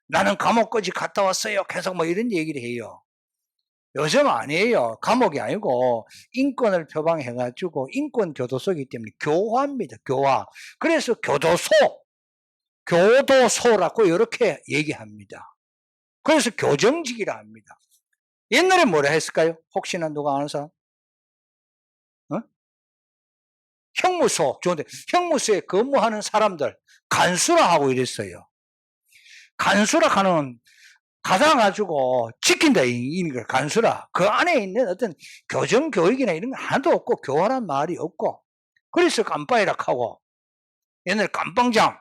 나는 감옥까지 갔다 왔어요. 계속 뭐 이런 얘기를 해요. 요즘 아니에요. 감옥이 아니고 인권을 표방해가지고 인권 교도소이기 때문에 교화입니다. 교화. 그래서 교도소라고 이렇게 얘기합니다. 그래서 교정직이라 합니다. 옛날에 뭐라 했을까요? 혹시나 누가 아는 사람? 어? 형무소. 좋은데 형무소에 근무하는 사람들 간수라 하고 이랬어요. 간수라 하는 가다가지고 지킨다 이걸 간수라. 그 안에 있는 어떤 교정 교육이나 이런 거 하나도 없고 교화란 말이 없고 그래서 깜빠이락 하고 옛날 깜빵장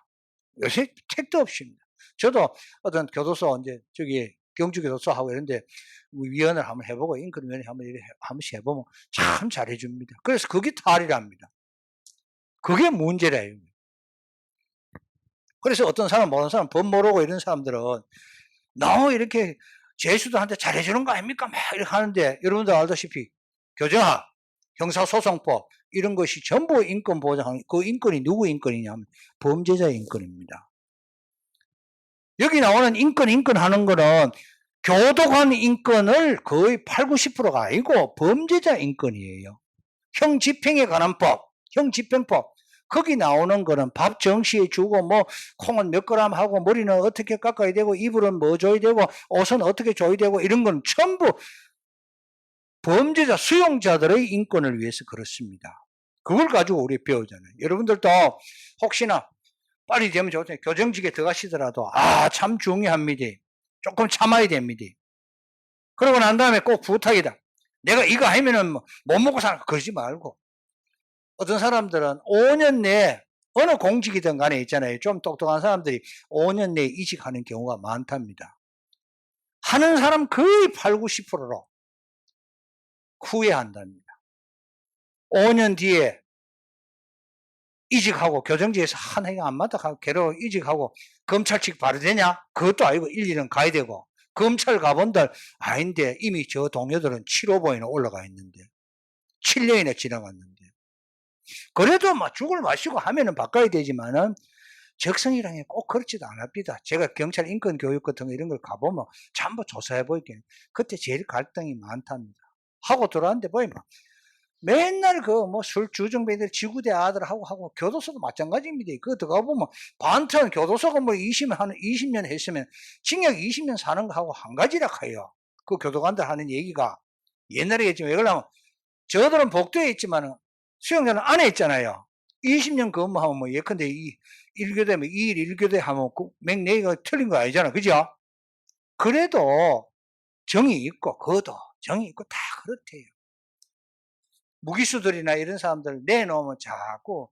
요새 책도 없습니다. 저도 어떤 교도소 이제 저기 경주교도소 하고 이런데 위원을 한번 해보고 인권위원회 한번 이렇게 한 번씩 해보면 참 잘해줍니다. 그래서 그게 탈이랍니다. 그게 문제래요. 그래서 어떤 사람 모르는 사람 법 모르고 이런 사람들은 너무 이렇게 죄수들한테 잘해주는 거 아닙니까? 막 이렇게 하는데 여러분들 알다시피 교정학, 형사소송법 이런 것이 전부 인권 보장하는 그 인권이 누구 인권이냐면 범죄자의 인권입니다. 여기 나오는 인권 하는 거는 교도관 인권을 거의 8, 90%가 아니고 범죄자 인권이에요. 형집행에 관한 법, 형집행법 거기 나오는 거는 밥 정시에 주고 뭐 콩은 몇 그램 하고 머리는 어떻게 깎아야 되고 이불은 뭐 줘야 되고 옷은 어떻게 줘야 되고 이런 건 전부 범죄자 수용자들의 인권을 위해서 그렇습니다. 그걸 가지고 우리 배우잖아요. 여러분들도 혹시나 빨리 되면 좋잖아요. 교정직에 들어가시더라도 참 중요합니다. 조금 참아야 됩니다. 그러고 난 다음에 꼭 부탁이다. 내가 이거 하면은 못 먹고 사는 그러지 말고 어떤 사람들은 5년 내에 어느 공직이든 간에 있잖아요. 좀 똑똑한 사람들이 5년 내에 이직하는 경우가 많답니다. 하는 사람 거의 8, 90%로 후회한답니다. 5년 뒤에 이직하고 교정직에서 한 해가 안 맞다 하고 괴로워 이직하고 검찰직 바로 되냐? 그것도 아니고 1, 2년 가야 되고 검찰 가본들 아닌데 이미 저 동료들은 7호봉이나 올라가 있는데 7년이나 지나갔는데 그래도 막 죽을 마시고 하면은 바꿔야 되지만은 적성이랑 꼭 그렇지도 않습니다. 제가 경찰 인권 교육 같은 거 이런 걸 가보면 전부 조사해 보이긴 그때 제일 갈등이 많답니다. 하고 들어왔는데 보이면 맨날 그 뭐 술 주정뱅이들 지구대 아들하고 교도소도 마찬가지입니다. 그거 들어가 보면 반턴 교도소가 뭐 20년 했으면 징역 20년 사는 거하고 한 가지라 해요. 그 교도관들 하는 얘기가 옛날에 했지만 왜 그러냐면 저들은 복도에 있지만은 수용자는 안에 있잖아요. 20년 근무하면 뭐 예컨대 이 1교대면 2일 1교대 하면 그 맥내가 틀린 거 아니잖아. 그죠? 그래도 정이 있고 그것도 정이 있고 다 그렇대요. 무기수들이나 이런 사람들 내놓으면 자꾸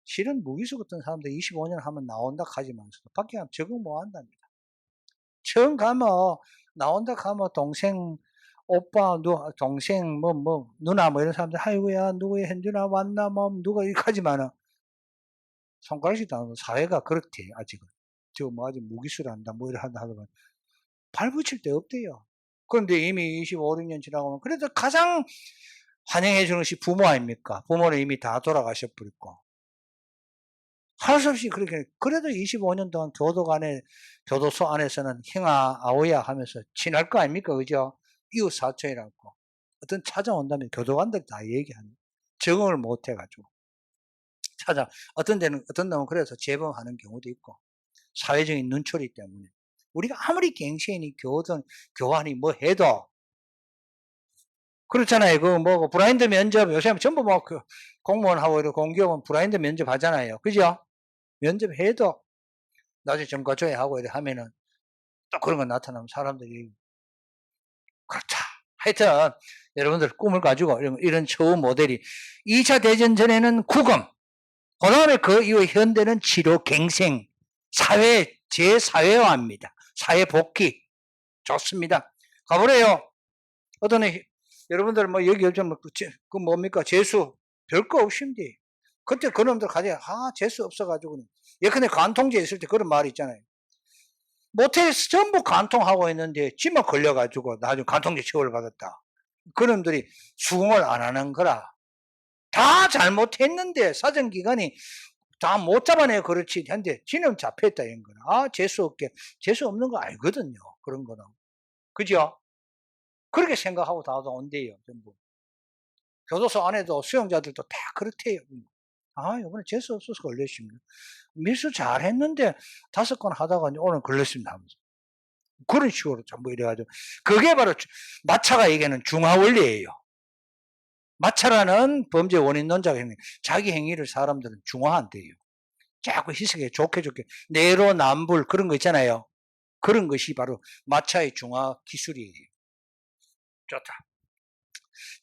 실은 무기수 같은 사람들 25년 하면 나온다 하지만서도 밖에 가면 적응 못 한답니다. 처음 가면 나온다 하면 동생 오빠 동생 뭐 누나 뭐 이런 사람들 아이고야 누구야 현준아 왔나 뭐 누가 이렇게 하지만은 손가락씩 다 사회가 그렇대 아직은. 저 뭐 아직 무기수를 한다 뭐 이래 한다 하더만 발붙일 데 없대요. 그런데 이미 25, 6년 지나가면 그래도 가장 환영해 주는 것이 부모 아닙니까? 부모는 이미 다 돌아가셔 버렸고. 할 수 없이 그렇게 그래도 25년 동안 교도소 안에서는 형아 아오야 하면서 친할 거 아닙니까? 그죠? 이웃 사촌이라고. 어떤 찾아온다면 교도관들 다 얘기하는 적응을 못 해가지고 어떤 데는 어떤 놈은 그래서 재범하는 경우도 있고 사회적인 눈초리 때문에 우리가 아무리 갱신이 교환이 뭐 해도 그렇잖아요. 그 뭐 브라인드 면접 요새 전부 뭐 그 공무원하고 이런 공기업은 브라인드 면접 하잖아요. 그죠? 면접해도 나중에 점과조회하고 이래 하면은 또 그런 거 나타나면 사람들이 그렇다. 하여튼 여러분들 꿈을 가지고 이런 처우 모델이 2차 대전 전에는 구금 그 다음에 그 이후 현대는 치료 갱생 재사회화입니다. 사회 복귀 좋습니다. 가보래요. 어떤 여러분들 뭐 여기 요즘 그 뭡니까 재수 별거 없습니다. 그때 그놈들 가져 재수 없어가지고 예컨대 간통죄 있을 때 그런 말이 있잖아요. 모텔에서 전부 간통하고 있는데 지만 걸려가지고 나중에 간통죄 처벌을 받았다. 그놈들이 수긍을 안 하는 거라 다 잘못했는데 사정기관이 다 못 잡아내 그렇지. 근데 지는 잡혔다 이런 거는 재수 없는 거 알거든요. 그런 거는. 그죠? 그렇게 생각하고 다 온대요. 전부. 교도소 안에도 수용자들도 다 그렇대요. 이번에 재수 없어서 걸렸습니다. 미수 잘했는데 5건 하다가 오늘 걸렸습니다 하면서. 그런 식으로 전부 이래가지고. 그게 바로 마차가 얘기하는 중화원리예요. 마차라는 범죄 원인론자가 했는 자기 행위를 사람들은 중화한대요. 자꾸 희석해 좋게 내로남불 그런 거 있잖아요. 그런 것이 바로 마차의 중화 기술이에요. 좋다.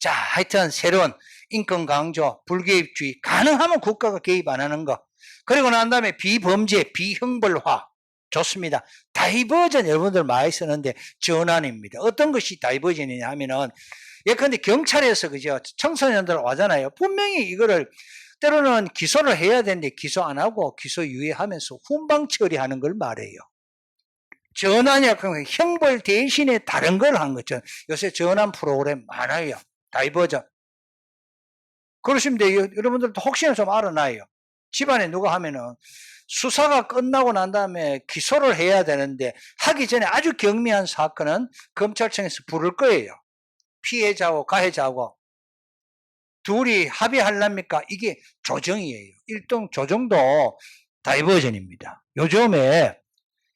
자, 하여튼 새로운 인권 강조, 불개입주의, 가능하면 국가가 개입 안 하는 거. 그리고 난 다음에 비범죄, 비형벌화. 좋습니다. 다이버전 여러분들 많이 쓰는데 전환입니다. 어떤 것이 다이버전이냐 하면은 예컨대 경찰에서 그죠 청소년들 와잖아요. 분명히 이거를 때로는 기소를 해야 되는데 기소 안 하고 기소 유예하면서 훈방 처리하는 걸 말해요. 전환이 약간 형벌 대신에 다른 걸 한 거죠. 요새 전환 프로그램 많아요. 다이버전. 그러시면 돼요. 여러분들도 혹시나 좀 알아놔요. 집안에 누가 하면은 수사가 끝나고 난 다음에 기소를 해야 되는데 하기 전에 아주 경미한 사건은 검찰청에서 부를 거예요. 피해자하고 가해자하고 둘이 합의하려니까 이게 조정이에요. 일종 조정도 다이버전입니다. 요즘에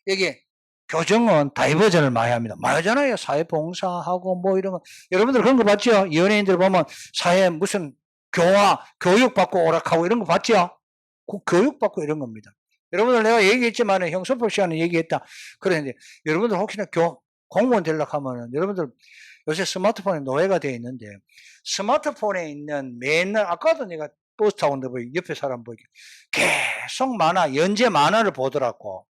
이게 교정은 다이버전을 많이 합니다. 많이 하잖아요. 사회봉사하고 뭐 이런 거. 여러분들 그런 거 봤죠? 연예인들 보면 사회 무슨 교육받고 오락하고 이런 거 봤죠? 교육받고 이런 겁니다. 여러분들 내가 얘기했지만 형소법 시간에 얘기했다. 그랬는데 여러분들 혹시나 공무원 되려고 하면은 여러분들 요새 스마트폰에 노예가 되어 있는데 스마트폰에 있는 맨날 아까도 내가 버스 타고 있는데 뭐 옆에 사람 보기 계속 연재 만화를 보더라고.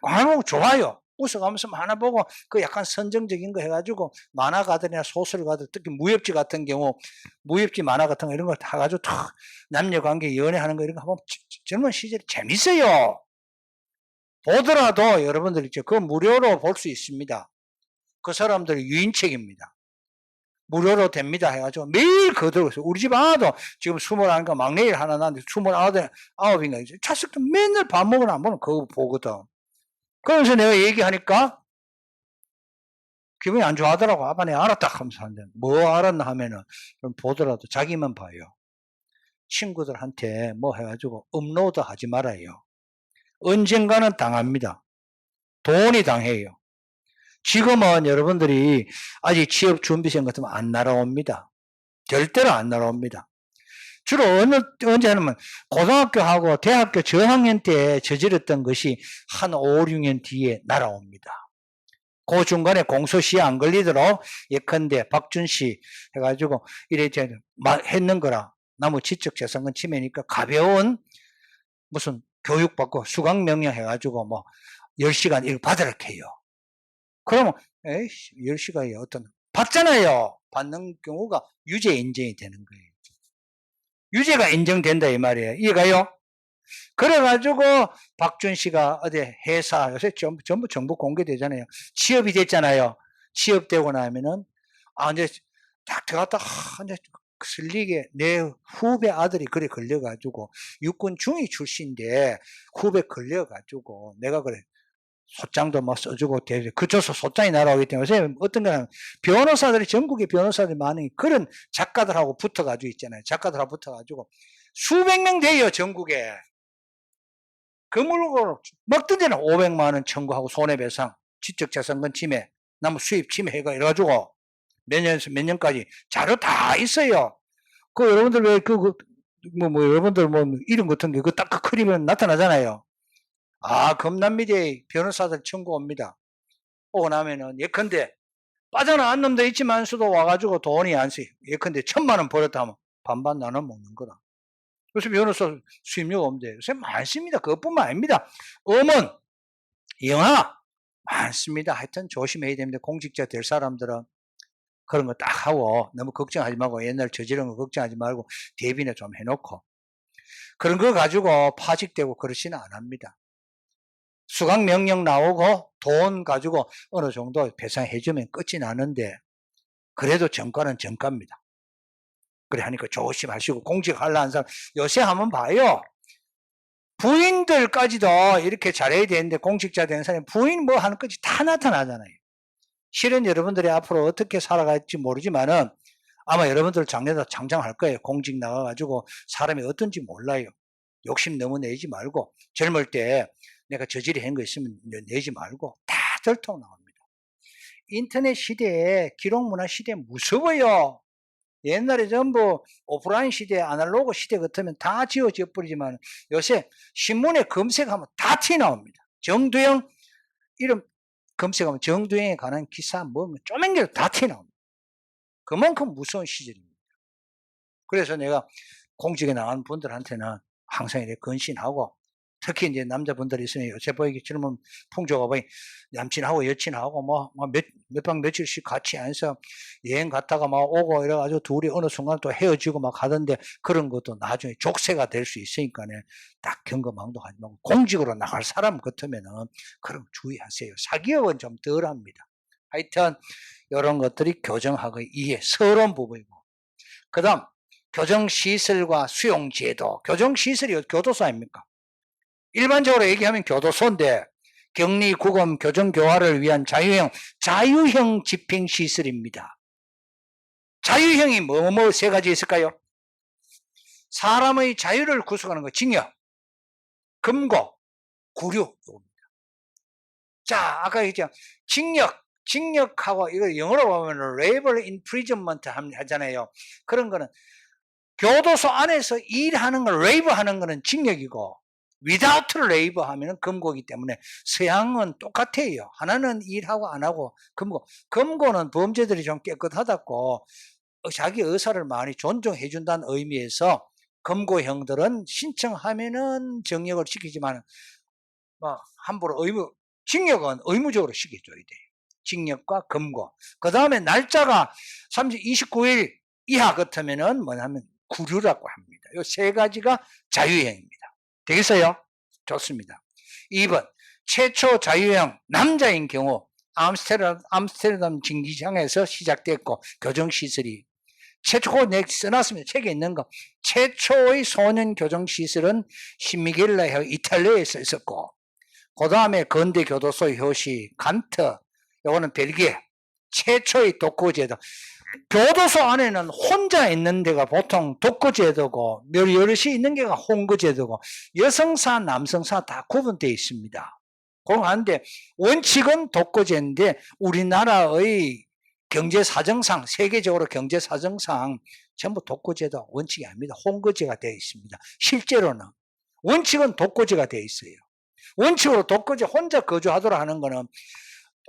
광고 좋아요. 웃어가면서 만화 보고 그 약간 선정적인 거 해가지고 만화가들이나 소설가들 특히 무협지 같은 경우 무협지 만화 같은 거 이런 거 다 가지고 탁 남녀관계 연애하는 거 이런 거 하면 젊은 시절에 재밌어요. 보더라도 여러분들 있죠. 그거 무료로 볼 수 있습니다. 그 사람들이 유인책입니다. 무료로 됩니다 해가지고 매일 그거 들고 있어요. 우리 집 아도 지금 21인가 막내일 하나 낳았는데 29인가 자식도 맨날 밥 먹으나 안 보면 그거 보거든. 그래서 내가 얘기하니까 기분이 안 좋아하더라고. 아빠 내가 알았다 하면서 하는데 뭐 알았나 하면은 보더라도 자기만 봐요. 친구들한테 뭐 해가지고 업로드 하지 말아요. 언젠가는 당합니다. 돈이 당해요. 지금은 여러분들이 아직 취업 준비생 같으면 안 날아옵니다. 절대로 안 날아옵니다. 주로 언제 하냐면 고등학교하고 대학교 저학년 때 저질렀던 것이 한 5, 6년 뒤에 날아옵니다. 그 중간에 공소시효 안 걸리도록 예컨대 박준씨 해가지고 이래 했는 거라 나무 지적재산권 침해니까 가벼운 무슨 교육받고 수강명령 해가지고 뭐 10시간 이거 받으라 해요. 그러면 10시간이 어떤 받잖아요. 받는 경우가 유죄 인정이 되는 거예요. 유죄가 인정된다 이 말이에요. 이해가요? 그래가지고 박준 씨가 어디 회사 요새 전부 정보 공개되잖아요. 취업이 됐잖아요. 취업되고 나면은 이제 딱 들어갔다 이제 슬리게 내 후배 아들이 그래 걸려가지고 육군 중위 출신인데 후배 걸려가지고 내가 그래 소장도 막 써주고 그쳐서 소장이 날아오기 때문에 요새 어떤 거는 변호사들이 전국에 변호사들이 많으니 그런 작가들하고 붙어가지고 있잖아요. 작가들하고 붙어가지고 수백 명 돼요 전국에. 그 물건을 먹던 데는 500만 원 청구하고 손해배상, 지적재산권 침해, 나무 수입 침해 해가 이래가지고 몇 년까지 자료 다 있어요. 그 여러분들 왜 여러분들 이름 같은 게 그 딱 그 그리면 나타나잖아요. 겁납니다. 변호사들 청구 옵니다. 오고 나면은 예컨대 빠져나간 놈도 있지만서도 와가지고 돈이 안 쓰여. 예컨대 1,000만 원 벌었다 하면 반반 나눠 먹는 거다. 그래서 변호사 수입료가 없는데 요새 많습니다. 그것뿐만 아닙니다. 음원, 영화 많습니다. 하여튼 조심해야 됩니다. 공직자 될 사람들은 그런 거 딱 하고 너무 걱정하지 말고 옛날 저지른 거 걱정하지 말고 대비나 좀 해놓고 그런 거 가지고 파직되고 그러지는 않습니다. 수강명령 나오고 돈 가지고 어느 정도 배상해주면 끝이 나는데 그래도 정가는 정가입니다. 그래 하니까 조심하시고 공직하려는 사람 요새 한번 봐요. 부인들까지도 이렇게 잘해야 되는데 공직자 된 사람이 부인 뭐 하는 것이 다 나타나잖아요. 실은 여러분들이 앞으로 어떻게 살아갈지 모르지만은 아마 여러분들 작년에 장장할 거예요. 공직 나가가지고 사람이 어떤지 몰라요. 욕심 너무 내지 말고 젊을 때 내가 저질이 한 거 있으면 내지 말고 다 들통 나옵니다. 인터넷 시대에 기록문화 시대에 무서워요. 옛날에 전부 오프라인 시대, 아날로그 시대 같으면 다 지워져 버리지만 요새 신문에 검색하면 다 티 나옵니다. 정두영 이름 검색하면 정두영에 관한 기사 뭐 쪼맹겨도 다 티 나옵니다. 그만큼 무서운 시절입니다. 그래서 내가 공직에 나가는 분들한테는 항상 이렇게 건신하고 특히 이제 남자분들이 있으면 요새 보이기 젊은 풍조가 보이 남친하고 여친하고 몇 박 며칠씩 같이 앉아서 여행 갔다가 막 오고 이래가지고 둘이 어느 순간 또 헤어지고 막 하던데 그런 것도 나중에 족쇄가 될 수 있으니까 딱 경거망동하지 말고 공직으로 나갈 사람 같으면은 그럼 주의하세요. 사기업은 좀 덜합니다. 하여튼 이런 것들이 교정하고 이해, 서러운 부분이고 그 다음 교정시설과 수용제도. 교정시설이 교도소 아닙니까? 일반적으로 얘기하면 교도소인데 격리, 구금, 교정교화를 위한 자유형 집행시설입니다. 자유형이 세 가지 있을까요? 사람의 자유를 구속하는 거 징역, 금고, 구류. 자, 아까 얘기했죠. 징역하고 이거 영어로 보면 labor imprisonment 하잖아요. 그런 거는 교도소 안에서 일하는 걸 labor 하는 거는 징역이고 without labor 하면은 금고이기 때문에 서양은 똑같아요. 하나는 일하고 안 하고 금고. 금고는 범죄들이 좀 깨끗하다고 자기 의사를 많이 존중해 준다는 의미에서 금고형들은 신청하면은 정역을 시키지만 함부로 징역은 의무적으로 시켜줘야 돼요. 징역과 금고. 그 다음에 날짜가 29일 이하 같으면은 뭐냐면 구류라고 합니다. 이 세 가지가 자유형입니다. 되겠어요? 좋습니다. 2번 최초 자유형 남자인 경우 암스테르담 징기장에서 시작됐고 교정시설이 최초 내 써놨습니다. 책에 있는 거 최초의 소년 교정시설은 신미겔라의 이탈리아에서 있었고 그 다음에 건대교도소 효시 간트 요거는 벨기에 최초의 독거제도. 교도소 안에는 혼자 있는 데가 보통 독거제도고 여럿이 있는 게가 홍거제도고 여성사 남성사 다 구분되어 있습니다. 그런데 원칙은 독거제인데 우리나라의 경제사정상 세계적으로 경제사정상 전부 독거제도 원칙이 아닙니다. 홍거제가 되어 있습니다. 실제로는 원칙은 독거제가 되어 있어요. 원칙으로 독거제 혼자 거주하도록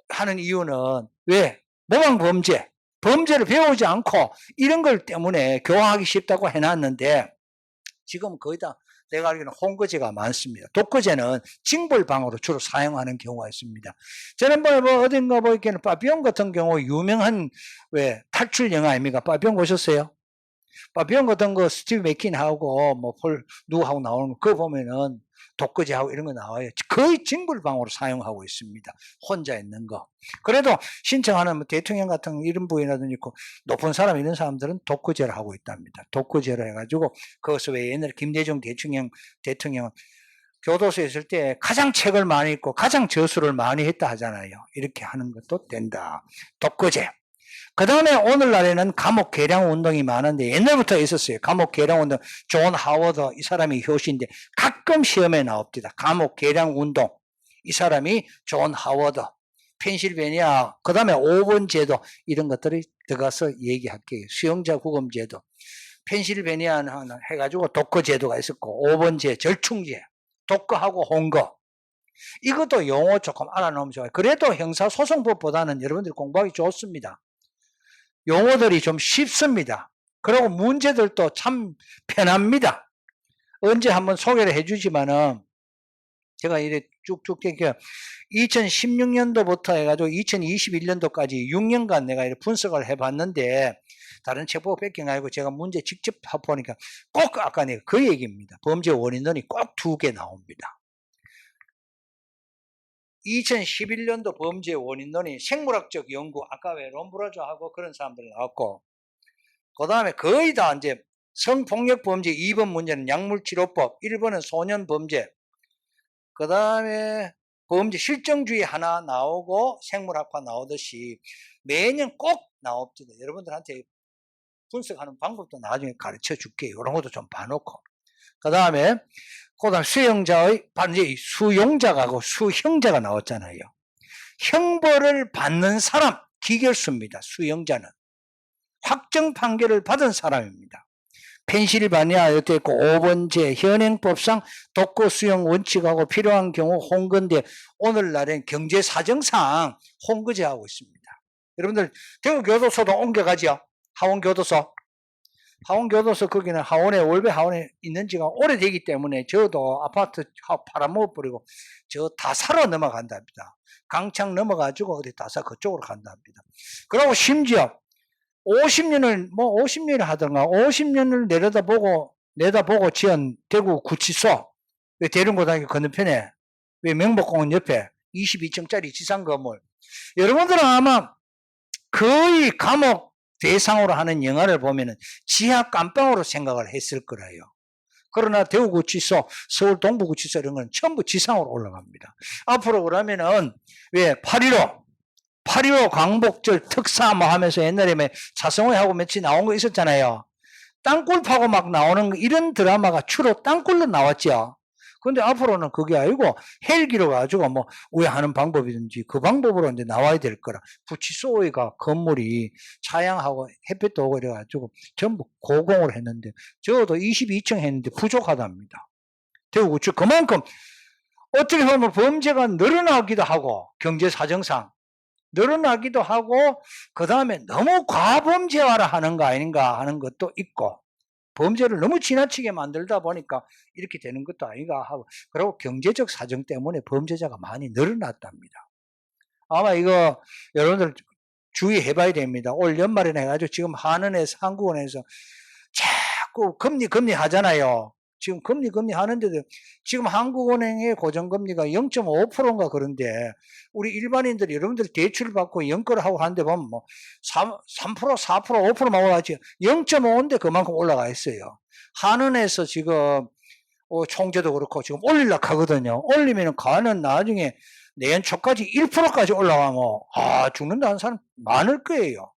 하는 이유는 왜? 모방범죄 범죄를 배우지 않고 이런 걸 때문에 교화하기 쉽다고 해놨는데 지금 거의 다 내가 알기로는 홍거제가 많습니다. 독거제는 징벌방으로 주로 사용하는 경우가 있습니다. 지난번에 어딘가 보기에는 빠비용 같은 경우 유명한 탈출 영화 아닙니까? 빠비용 보셨어요? 빠비용 같은 거 스티브 맥킨하고 폴 누구하고 나오는 거 그거 보면은 독거제하고 이런 거 나와요. 거의 징벌방으로 사용하고 있습니다. 혼자 있는 거. 그래도 신청하는 대통령 같은 이런 부위라든지 높은 사람 이런 사람들은 독거제를 하고 있답니다. 독거제를 해가지고 그것을 왜 옛날에 김대중 대통령은 교도소에 있을 때 가장 책을 많이 읽고 가장 저술을 많이 했다 하잖아요. 이렇게 하는 것도 된다. 독거제. 그 다음에 오늘날에는 감옥 개량 운동이 많은데 옛날부터 있었어요. 감옥 개량 운동. 존 하워드 이 사람이 효시인데 가끔 시험에 나옵니다. 감옥 개량 운동. 이 사람이 존 하워드. 펜실베니아 그 다음에 5번 제도 이런 것들이 들어가서 얘기할게요. 수용자 구금 제도. 펜실베니아 해가지고 독거 제도가 있었고 5번 제 절충제. 독거하고 홍거. 이것도 용어 조금 알아놓으면 좋아요. 그래도 형사소송법보다는 여러분들이 공부하기 좋습니다. 용어들이 좀 쉽습니다. 그리고 문제들도 참 편합니다. 언제 한번 소개를 해주지만은 제가 이래 쭉쭉 땡겨 2016년도부터 해가지고 2021년도까지 6년간 내가 이렇게 분석을 해봤는데 다른 책 보고 뺏긴 거 아니고 제가 문제 직접 보니까 꼭 아까 내가 그 얘기입니다. 범죄 원인론이 꼭 2개 나옵니다. 2011년도 범죄 원인론이 생물학적 연구, 아까 왜 롬브라조하고 그런 사람들 나왔고, 그 다음에 거의 다 이제 성폭력범죄 2번 문제는 약물치료법, 1번은 소년범죄, 그 다음에 범죄 실정주의 하나 나오고 생물학과 나오듯이 매년 꼭 나옵니다. 여러분들한테 분석하는 방법도 나중에 가르쳐 줄게요. 이런 것도 좀 봐놓고. 그 다음에 수용자의 반드시 수용자가고 수형자가 나왔잖아요. 형벌을 받는 사람 기결수입니다. 수용자는 확정 판결을 받은 사람입니다. 펜실바니아 여태 있고 5번제 현행법상 독거 수용 원칙하고 필요한 경우 홍건대 오늘날엔 경제사정상 홍거제하고 있습니다. 여러분들 대구교도소도 옮겨가죠. 하원교도소. 하원교도소 거기는 하원에 월배 하원에 있는 지가 오래되기 때문에 저도 아파트 팔아먹어버리고 저 다사로 넘어간답니다. 강창 넘어가지고 어디 다사 그쪽으로 간답니다. 그리고 심지어 50년을 50년을 하던가 50년을 내다보고 지은 대구 구치소 왜 대륜고등학교 건너편에 왜 명복공원 옆에 22층짜리 지상 건물 여러분들은 아마 거의 감옥 대상으로 하는 영화를 보면은 지하 깜빵으로 생각을 했을 거예요. 그러나 대구구치소, 서울 동부구치소 이런 건 전부 지상으로 올라갑니다. 앞으로 그러면은 왜 8.15 광복절 특사 하면서 옛날에 차성호하고 며칠 나온 거 있었잖아요. 땅굴 파고 막 나오는 이런 드라마가 주로 땅굴로 나왔죠. 근데 앞으로는 그게 아니고 헬기로 가지고 왜 하는 방법이든지 그 방법으로 이제 나와야 될 거라. 구치소가 건물이 차양하고 햇빛도 오고 이래가지고 전부 고공을 했는데 적어도 22층 했는데 부족하답니다. 대구구치 그만큼 어떻게 보면 범죄가 늘어나기도 하고 경제사정상 늘어나기도 하고 그 다음에 너무 과범죄화를 하는 거 아닌가 하는 것도 있고 범죄를 너무 지나치게 만들다 보니까 이렇게 되는 것도 아닌가 하고 그리고 경제적 사정 때문에 범죄자가 많이 늘어났답니다. 아마 이거 여러분들 주의해 봐야 됩니다. 올 연말에 해가지고 지금 한은에서 한국은행에서 자꾸 금리 하잖아요. 지금 금리 하는데도 지금 한국은행의 고정금리가 0.5%인가 그런데 우리 일반인들이 여러분들 대출 받고 연끌을 하고 하는데 보면 3%, 4%, 5%만 올라가지 0.5인데 그만큼 올라가 있어요. 한은에서 지금 총재도 그렇고 지금 올리려고 하거든요. 올리면 가는 나중에 내년 초까지 1%까지 올라가면 죽는다는 사람 많을 거예요.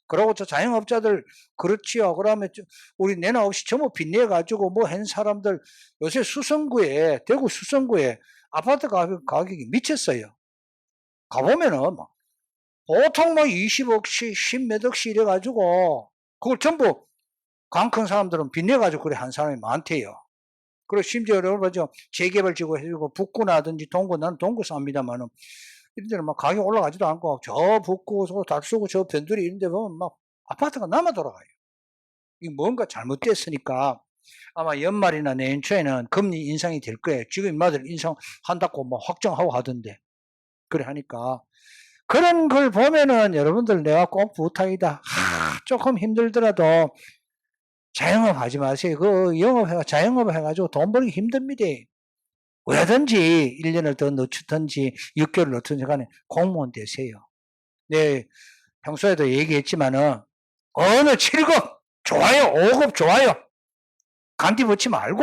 그러고 저 자영업자들 그렇지요. 그러면 우리 내나 없이 전부 빚내 가지고 한 사람들 요새 대구 수성구에 아파트 가격이 미쳤어요. 가보면은 보통 20억씩 10몇 억씩 이래 가지고 그걸 전부 강 큰 사람들은 빚내 가지고 그래 한 사람이 많대요. 그리고 심지어 여러 가지 재개발 지구 해주고 북구나든지 동구 나는 동구 삽니다만은 이런 데는 가격 올라가지도 않고 저 북구 달서구 저 변두리 이런 데 보면 아파트가 남아 돌아가요. 이 뭔가 잘못됐으니까 아마 연말이나 내년 초에는 금리 인상이 될 거예요. 지금 인마들 인상한다고 확정하고 하던데 그래 하니까 그런 걸 보면은 여러분들 내가 꼭 부탁이다. 조금 힘들더라도 자영업 하지 마세요. 자영업 해가지고 돈 벌기 힘듭니다. 왜든지 1년을 더 늦추든지 6개월 늦든지 간에 공무원 되세요. 네, 평소에도 얘기했지만은 어느 7급 좋아요, 5급 좋아요. 간디 붙지 말고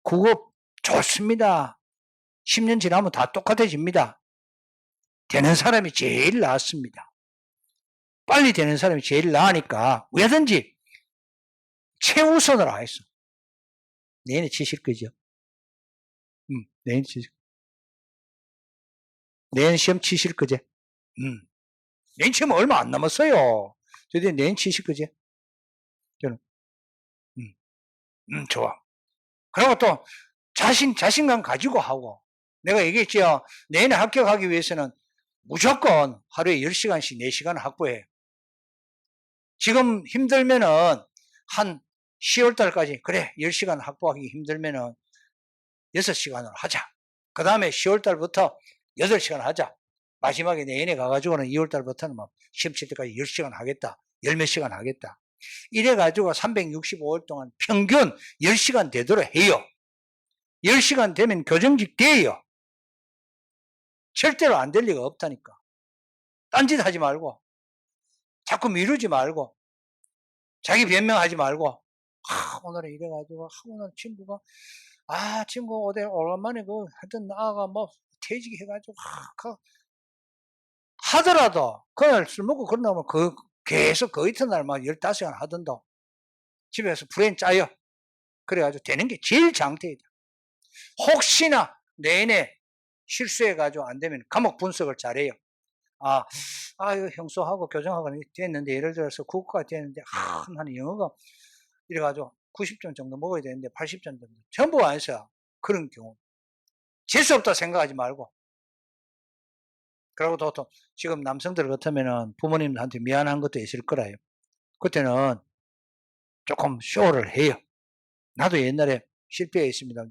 9급 좋습니다. 10년 지나면 다 똑같아집니다. 되는 사람이 제일 낫습니다. 빨리 되는 사람이 제일 나으니까 왜든지 최우선으로 하겠어. 내년에 치실 거죠? 내년 시험 치실 거지? 내년 시험 얼마 안 남았어요. 저희 내년 치실 거지? 저는 좋아. 그리고 또 자신감 가지고 하고 내가 얘기했죠. 내년에 합격하기 위해서는 무조건 하루에 10시간씩 4시간을 확보해. 지금 힘들면은 한 10월 달까지 그래 10시간 확보하기 힘들면은 6시간으로 하자. 그 다음에 10월 달부터 8시간 하자. 마지막에 내년에 가가지고는 2월 달부터는 시험 칠 때까지 10시간 하겠다. 10몇 시간 하겠다. 이래가지고 365일 동안 평균 10시간 되도록 해요. 10시간 되면 교정직 돼요. 절대로 안 될 리가 없다니까. 딴짓 하지 말고 자꾸 미루지 말고 자기 변명하지 말고, 오늘은 이래가지고, 오늘 친구가, 친구 어디 오랜만에 하여튼 나아가 퇴직이 해가지고, 하더라도, 그날 술 먹고 그러면 계속 그 이튿날 15시간 하던다. 집에서 브레인 짜요. 그래가지고 되는 게 제일 장태이다. 혹시나 내내 실수해가지고 안 되면 과목 분석을 잘해요. 이거 형수하고 교정하고 됐는데, 예를 들어서 국어가 됐는데, 나는 영어가 이래가지고 90점 정도 먹어야 되는데 80점 정도 전부 안 했어요. 그런 경우. 재수 없다 생각하지 말고. 그리고 또 지금 남성들 같으면은 부모님한테 미안한 것도 있을 거라요. 그때는 조금 쇼를 해요. 나도 옛날에 실패했습니다.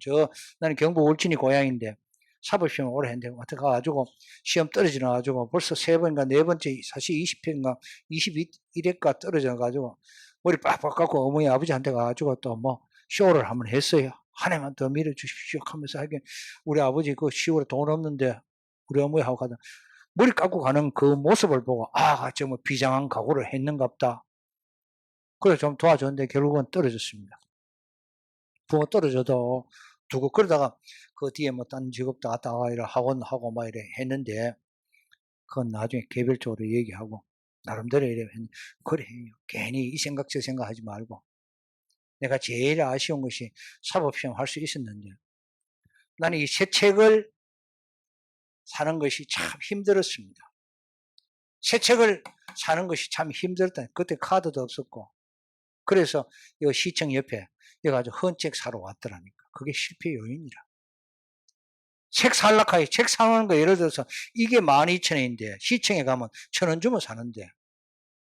나는 경북 울진이 고향인데 사법시험 오래 했는데 가가지고 시험 떨어져가지고 벌써 3번인가 4번째 사실 20회인가 21회가 떨어져가지고 머리 빡빡 깎고 어머니 아버지한테 가가지고 또 쇼를 한번 했어요. 한 해만 더 밀어주십시오 하면서 하긴 우리 아버지 10월에 돈 없는데 우리 어머니하고 가다 머리 깎고 가는 그 모습을 보고 정말 비장한 각오를 했는갑다. 그래서 좀 도와줬는데 결국은 떨어졌습니다. 부모 떨어져도 두고 그러다가 그 뒤에 딴 직업도 갔다가 이래 학원하고 이래 했는데 그건 나중에 개별적으로 얘기하고 나름대로 이래 했는데 그래 괜히 이 생각 저 생각 하지 말고 내가 제일 아쉬운 것이 사법시험 할 수 있었는데 나는 이 새 책을 사는 것이 참 힘들었습니다. 새 책을 사는 것이 참 힘들었다. 그때 카드도 없었고 그래서 이 시청 옆에 여가지고 헌책 사러 왔더라니까. 그게 실패 요인이라. 책 살라고 하니 책 사는 거 예를 들어서 이게 12,000원인데 시청에 가면 1,000원 주면 사는데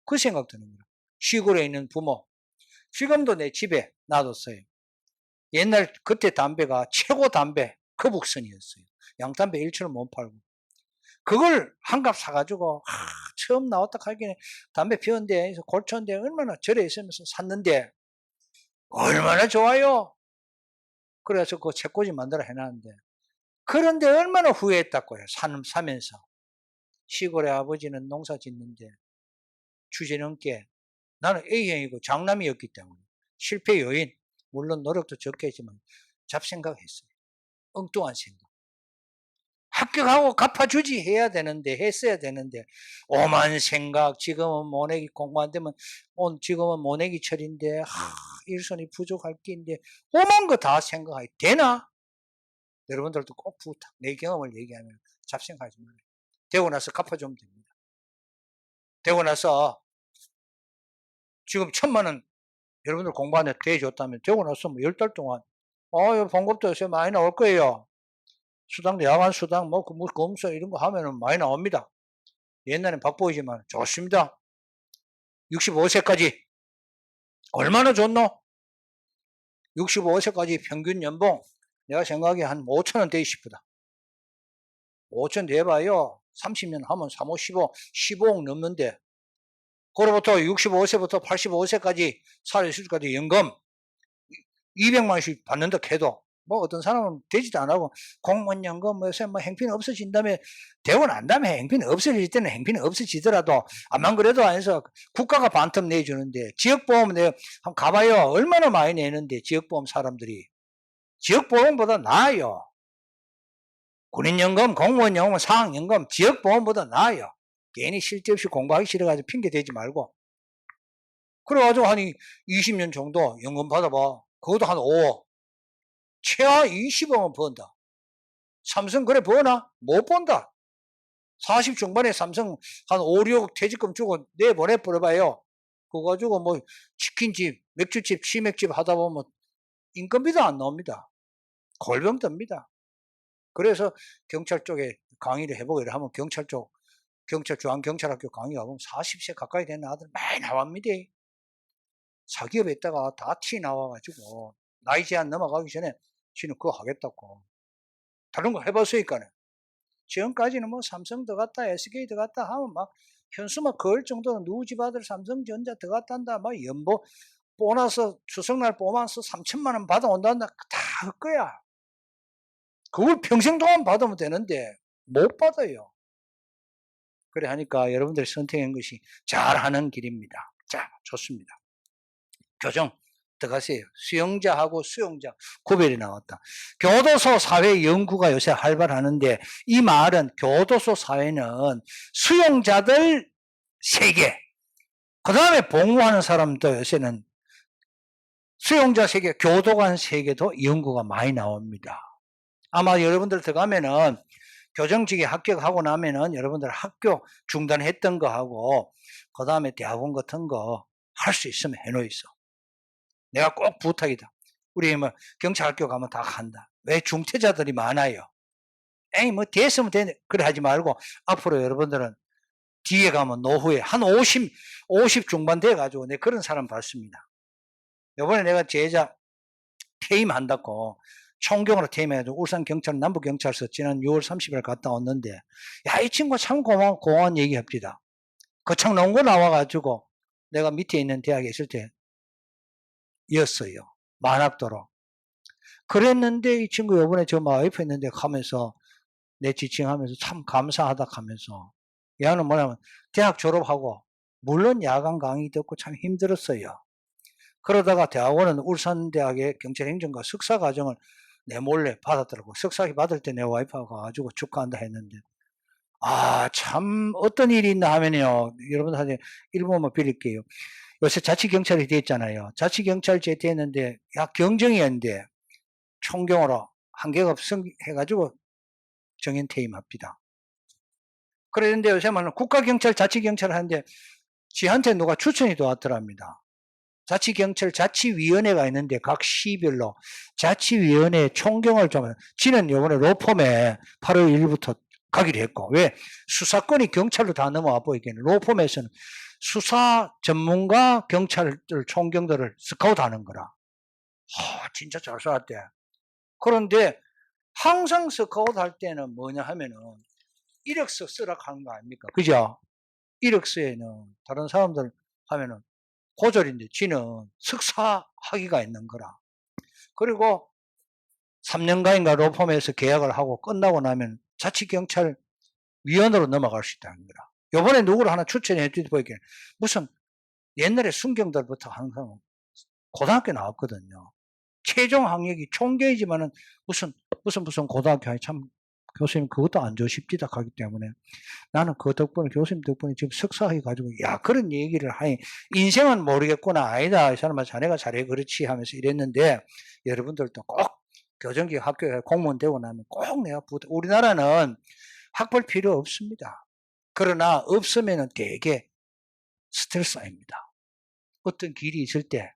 그 생각 드는 거야. 시골에 있는 부모 지금도 내 집에 놔뒀어요. 옛날 그때 담배가 최고 담배 거북선이었어요. 양담배 1,000원 못 팔고 그걸 한 갑 사가지고 처음 나왔다 하기에 담배 피웠는데 골초인데 얼마나 절에 있으면서 샀는데 얼마나 좋아요. 그래서 그 책꽂이 만들어 해놨는데 그런데 얼마나 후회했다고요. 사면서 시골의 아버지는 농사 짓는데 주제넘게 나는 A형이고 장남이었기 때문에 실패 요인 물론 노력도 적겠지만 잡생각했어요. 엉뚱한 생각. 합격하고 갚아주지 해야 되는데 했어야 되는데 오만 생각. 지금은 모내기 공부 안 되면 지금은 모내기 철인데 일손이 부족할 게인데 오만 거 다 생각하기 되나? 여러분들도 꼭 부탁 내 경험을 얘기하면 잡생각하지 말아요. 되고 나서 갚아주면 됩니다. 되고 나서 지금 1,000만 원 여러분들 공부하는데 대줬다면 되고 나서 10달 동안 봉급도 요새 많이 나올 거예요. 수당, 야간 수당, 검사 이런 거 하면은 많이 나옵니다. 옛날엔 박보이지만 좋습니다. 65세까지 얼마나 좋노? 65세까지 평균 연봉 내가 생각에 한 5,000원 돼 싶다. 5,000 돼봐요. 30년 하면 3, 5, 15, 15억 넘는데 그로부터 65세부터 85세까지 살아있을까지 연금 200만 원씩 받는다 해도 어떤 사람은 되지도 안 하고 공무원 연금 요새 행피는 없어진다며 되고 난 다음에 행피는 없어질 때는 행피는 없어지더라도 암만 그래도 안에서 국가가 반틈 내주는데 지역보험 내가 한번 가봐요. 얼마나 많이 내는데 지역보험 사람들이 지역보험보다 나아요. 군인연금, 공무원연금, 사학연금, 지역보험보다 나아요. 괜히 쓸데없이 공부하기 싫어가지고 핑계 대지 말고 그래가지고 한 20년 정도 연금 받아봐. 그것도 한 5억 최하 20억은 번다. 삼성 그래 버나? 못 본다. 40 중반에 삼성 한 5, 6억 퇴직금 주고 내보내버려봐요. 그거 가지고 치킨집, 맥주집, 치맥집 하다 보면 인건비도 안 나옵니다. 골병 듭니다. 그래서 경찰 쪽에 강의를 해보고 이래 하면 경찰 중앙경찰학교 강의 가보면 40세 가까이 된 아들 많이 나옵니다. 사기업에 있다가 다 티 나와가지고 나이 제한 넘어가기 전에 지는 그거 하겠다고. 다른 거 해봤으니까는. 지금까지는 삼성 들어갔다, SK 들어갔다 하면 현수막 그을 정도는 누구 집 아들 삼성전자 들어갔단다, 연보, 보너스, 추석날 보너스 3,000만 원 받아온단다, 다 할 거야. 그걸 평생 동안 받으면 되는데, 못 받아요. 그래 하니까 여러분들이 선택한 것이 잘하는 길입니다. 자, 좋습니다. 교정 들어가세요. 수용자하고 수용자 구별이 나왔다. 교도소 사회 연구가 요새 활발하는데 이 말은 교도소 사회는 수용자들 3개, 그 다음에 복무하는 사람도 요새는 수용자 3개, 교도관 3개도 연구가 많이 나옵니다. 아마 여러분들 들어가면은 교정직에 합격하고 나면은 여러분들 학교 중단했던 거 하고 그 다음에 대학원 같은 거 할 수 있으면 해놓있어. 내가 꼭 부탁이다. 우리 뭐 경찰학교 가면 다 한다. 왜? 중퇴자들이 많아요. 에이 뭐 됐으면 되네. 그래 하지 말고 앞으로 여러분들은 뒤에 가면 노후에 한 50 중반 돼가지고 내가 그런 사람 봤습니다. 요번에 내가 제자 퇴임한다고 총경으로 퇴임해가지고 울산경찰 남부경찰서 지난 6월 30일 갔다 왔는데 야, 이 친구 참 고마운 얘기합니다. 거창 농고 나와가지고 내가 밑에 있는 대학에 있을 때 였어요. 만학도로. 그랬는데 이 친구 요번에 저 와이프 있는데 가면서 내 지칭하면서 참 감사하다 하면서 얘는 뭐냐면 대학 졸업하고 물론 야간 강의 듣고 참 힘들었어요. 그러다가 대학원은 울산대학의 경찰행정과 석사과정을 내 몰래 받았더라고. 석사기 받을 때 내 와이프가 가가지고 축하한다 했는데 참 어떤 일이 있나 하면요. 여러분들한테 일부만 빌릴게요. 요새 자치경찰이 됐잖아요. 자치경찰제 됐는데 경정이었는데 총경으로 한계가 해가지고 정인 퇴임합니다. 그랬는데 요새는 국가경찰, 자치경찰 하는데 지한테 누가 추천이 들어왔더랍니다. 자치경찰 자치위원회가 있는데 각 시별로 자치위원회 총경을 좀 지는 요번에 로펌에 8월 1일부터 가기로 했고 왜? 수사권이 경찰로 다 넘어와 보이기에는 로펌에서는 수사 전문가 경찰들 총경들을 스카우트하는 거라. 진짜 잘 살았대. 그런데 항상 스카우트 할 때는 뭐냐 하면은 이력서 쓰라 하는 거 아닙니까? 그죠? 이력서에는 다른 사람들 하면은 고졸인데 지는 석사 학위가 있는 거라. 그리고 3년간인가 로펌에서 계약을 하고 끝나고 나면 자치경찰 위원으로 넘어갈 수 있다는 거라. 요번에 누구를 하나 추천해 주지 보이게 무슨 옛날에 순경들부터 항상 고등학교 나왔거든요. 최종 학력이 총계이지만은 무슨 고등학교 참 교수님 그것도 안 좋으십니다 하기 때문에 나는 그 덕분에 교수님 덕분에 지금 석사학위 가지고 그런 얘기를 하니 인생은 모르겠구나. 아니다 이 사람아 자네가 잘해 그렇지 하면서 이랬는데 여러분들도 꼭 교정직 학교에 공무원 되고 나면 꼭 내가 우리나라는 학벌 필요 없습니다. 그러나 없으면은 되게 스트레스입니다. 어떤 길이 있을 때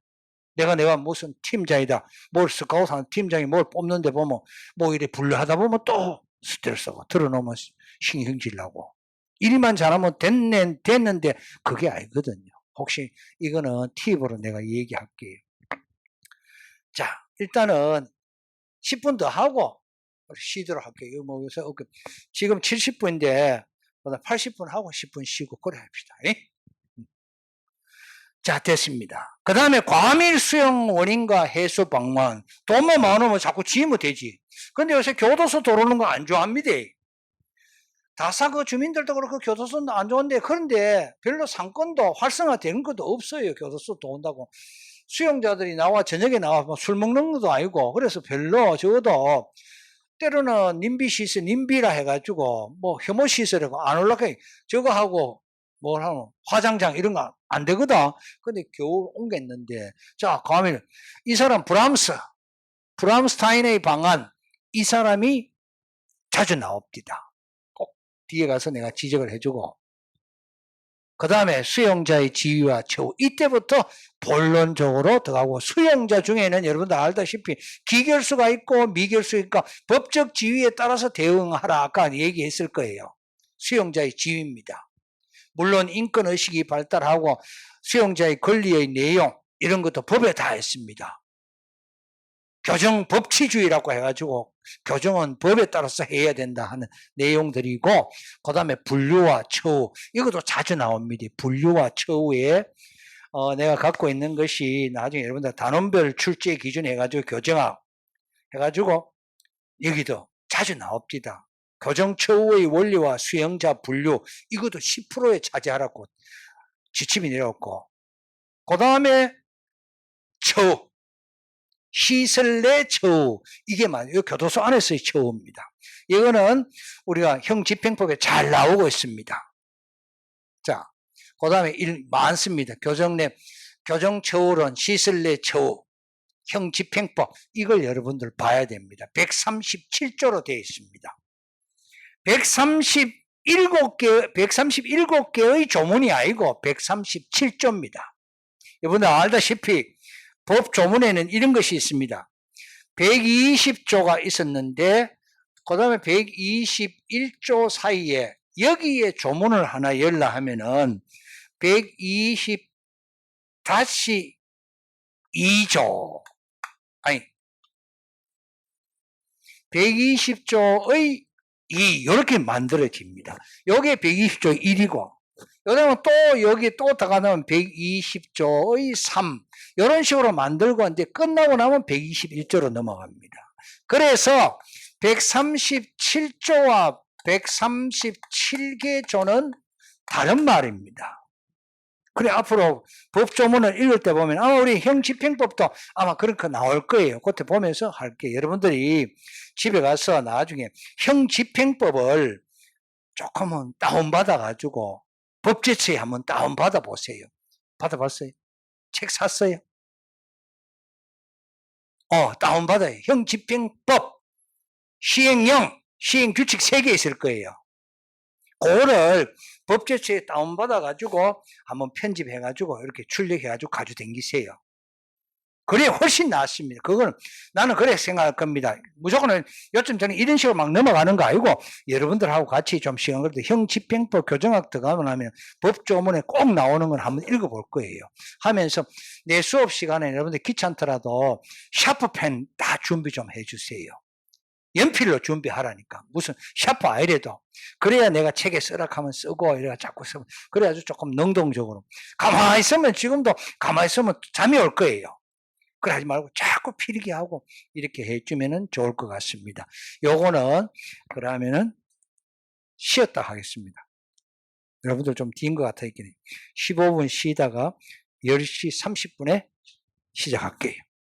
내가 무슨 팀장이다. 뭘 스카우트하는 팀장이 뭘 뽑는데 보면 뭐 이래 분류하다 보면 또 스트레스가 들어놓으면 신경질 나고 일만 잘하면 됐는데 그게 아니거든요. 혹시 이거는 팁으로 내가 얘기할게요. 자, 일단은 10분 더 하고 쉬도록 할게요. 뭐 요새 지금 70분인데 80분 하고 10분 쉬고 그래 합시다. 자, 됐습니다. 그 다음에 과밀 수용 원인과 해소 방안. 돈만 많으면 자꾸 지으면 되지. 근데 요새 교도소 들어오는 거 안 좋아합니다. 다사구 주민들도 그렇고 교도소는 안 좋은데 그런데 별로 상권도 활성화되는 것도 없어요. 교도소 들어온다고. 수용자들이 나와 저녁에 나와 술 먹는 것도 아니고 그래서 별로 적어도 때로는 님비라 해가지고 뭐 혐오시설이고 안 올라가 저거 하고 뭘 하노 화장장 이런 거 안 되거든. 근데 겨우 옮겼는데 자 과밀 이 사람 브람스타인의 방안 이 사람이 자주 나옵니다. 꼭 뒤에 가서 내가 지적을 해주고 그 다음에 수용자의 지위와 처우 이때부터 본론적으로 들어가고 수용자 중에는 여러분들 알다시피 기결수가 있고 미결수가 있고 법적 지위에 따라서 대응하라 아까 얘기했을 거예요. 수용자의 지위입니다. 물론 인권의식이 발달하고 수용자의 권리의 내용 이런 것도 법에 다 있습니다. 교정 법치주의라고 해가지고 교정은 법에 따라서 해야 된다 하는 내용들이고 그 다음에 분류와 처우 이것도 자주 나옵니다. 분류와 처우에 내가 갖고 있는 것이 나중에 여러분들 단원별 출제 기준 해가지고 교정학 해가지고 여기도 자주 나옵니다. 교정 처우의 원리와 수용자 분류 이것도 10%에 차지하라고 지침이 내렸고 그 다음에 처우. 시설 내 처우. 이게 맞아요. 교도소 안에서의 처우입니다. 이거는 우리가 형집행법에 잘 나오고 있습니다. 자, 그 다음에 많습니다. 교정 내 교정처우론, 시설 내 처우, 형집행법. 이걸 여러분들 봐야 됩니다. 137조로 되어 있습니다. 137개의 조문이 아니고 137조입니다. 여러분들 알다시피 법 조문에는 이런 것이 있습니다. 120조가 있었는데 그 다음에 121조 사이에 여기에 조문을 하나 열라 하면은 120-2조 아니 120조의 2 이렇게 만들어집니다. 요게 120조 1이고 그다음에 또 여기 또 더 가면 120조의 3 이런 식으로 만들고 이제 끝나고 나면 121조로 넘어갑니다. 그래서 137조와 137개 조는 다른 말입니다. 그래 앞으로 법조문을 읽을 때 보면 아마 우리 형집행법도 아마 그런 거 나올 거예요. 그때 보면서 할게요. 여러분들이 집에 가서 나중에 형집행법을 조금은 다운받아 가지고 법제처에 한번 다운받아 보세요. 받아봤어요? 책 샀어요? 다운받아요. 형집행법 시행령 시행규칙 3개 있을 거예요. 그거를 법제처에 다운받아 가지고 한번 편집해 가지고 이렇게 출력해 가지고 가지고 다니세요. 그래 훨씬 낫습니다. 그거는 나는 그래 생각할 겁니다. 무조건 요즘 저는 이런 식으로 막 넘어가는 거 아니고 여러분들하고 같이 좀 시간 걸때 형집행법 교정학 들어가면 하면 법조문에 꼭 나오는 걸 한번 읽어볼 거예요. 하면서 내 수업 시간에 여러분들 귀찮더라도 샤프펜 다 준비 좀 해주세요. 연필로 준비하라니까. 무슨 샤프 아이래도. 그래야 내가 책에 쓰라하면 쓰고 이래가 자꾸 쓰면 그래가지고 조금 능동적으로. 가만히 있으면 지금도 가만히 있으면 잠이 올 거예요. 그러지 말고 자꾸 필기하고 이렇게 해주면 좋을 것 같습니다. 요거는 그러면은 쉬었다 하겠습니다. 여러분들 좀 긴 것 같아 있긴 해요. 15분 쉬다가 10시 30분에 시작할게요.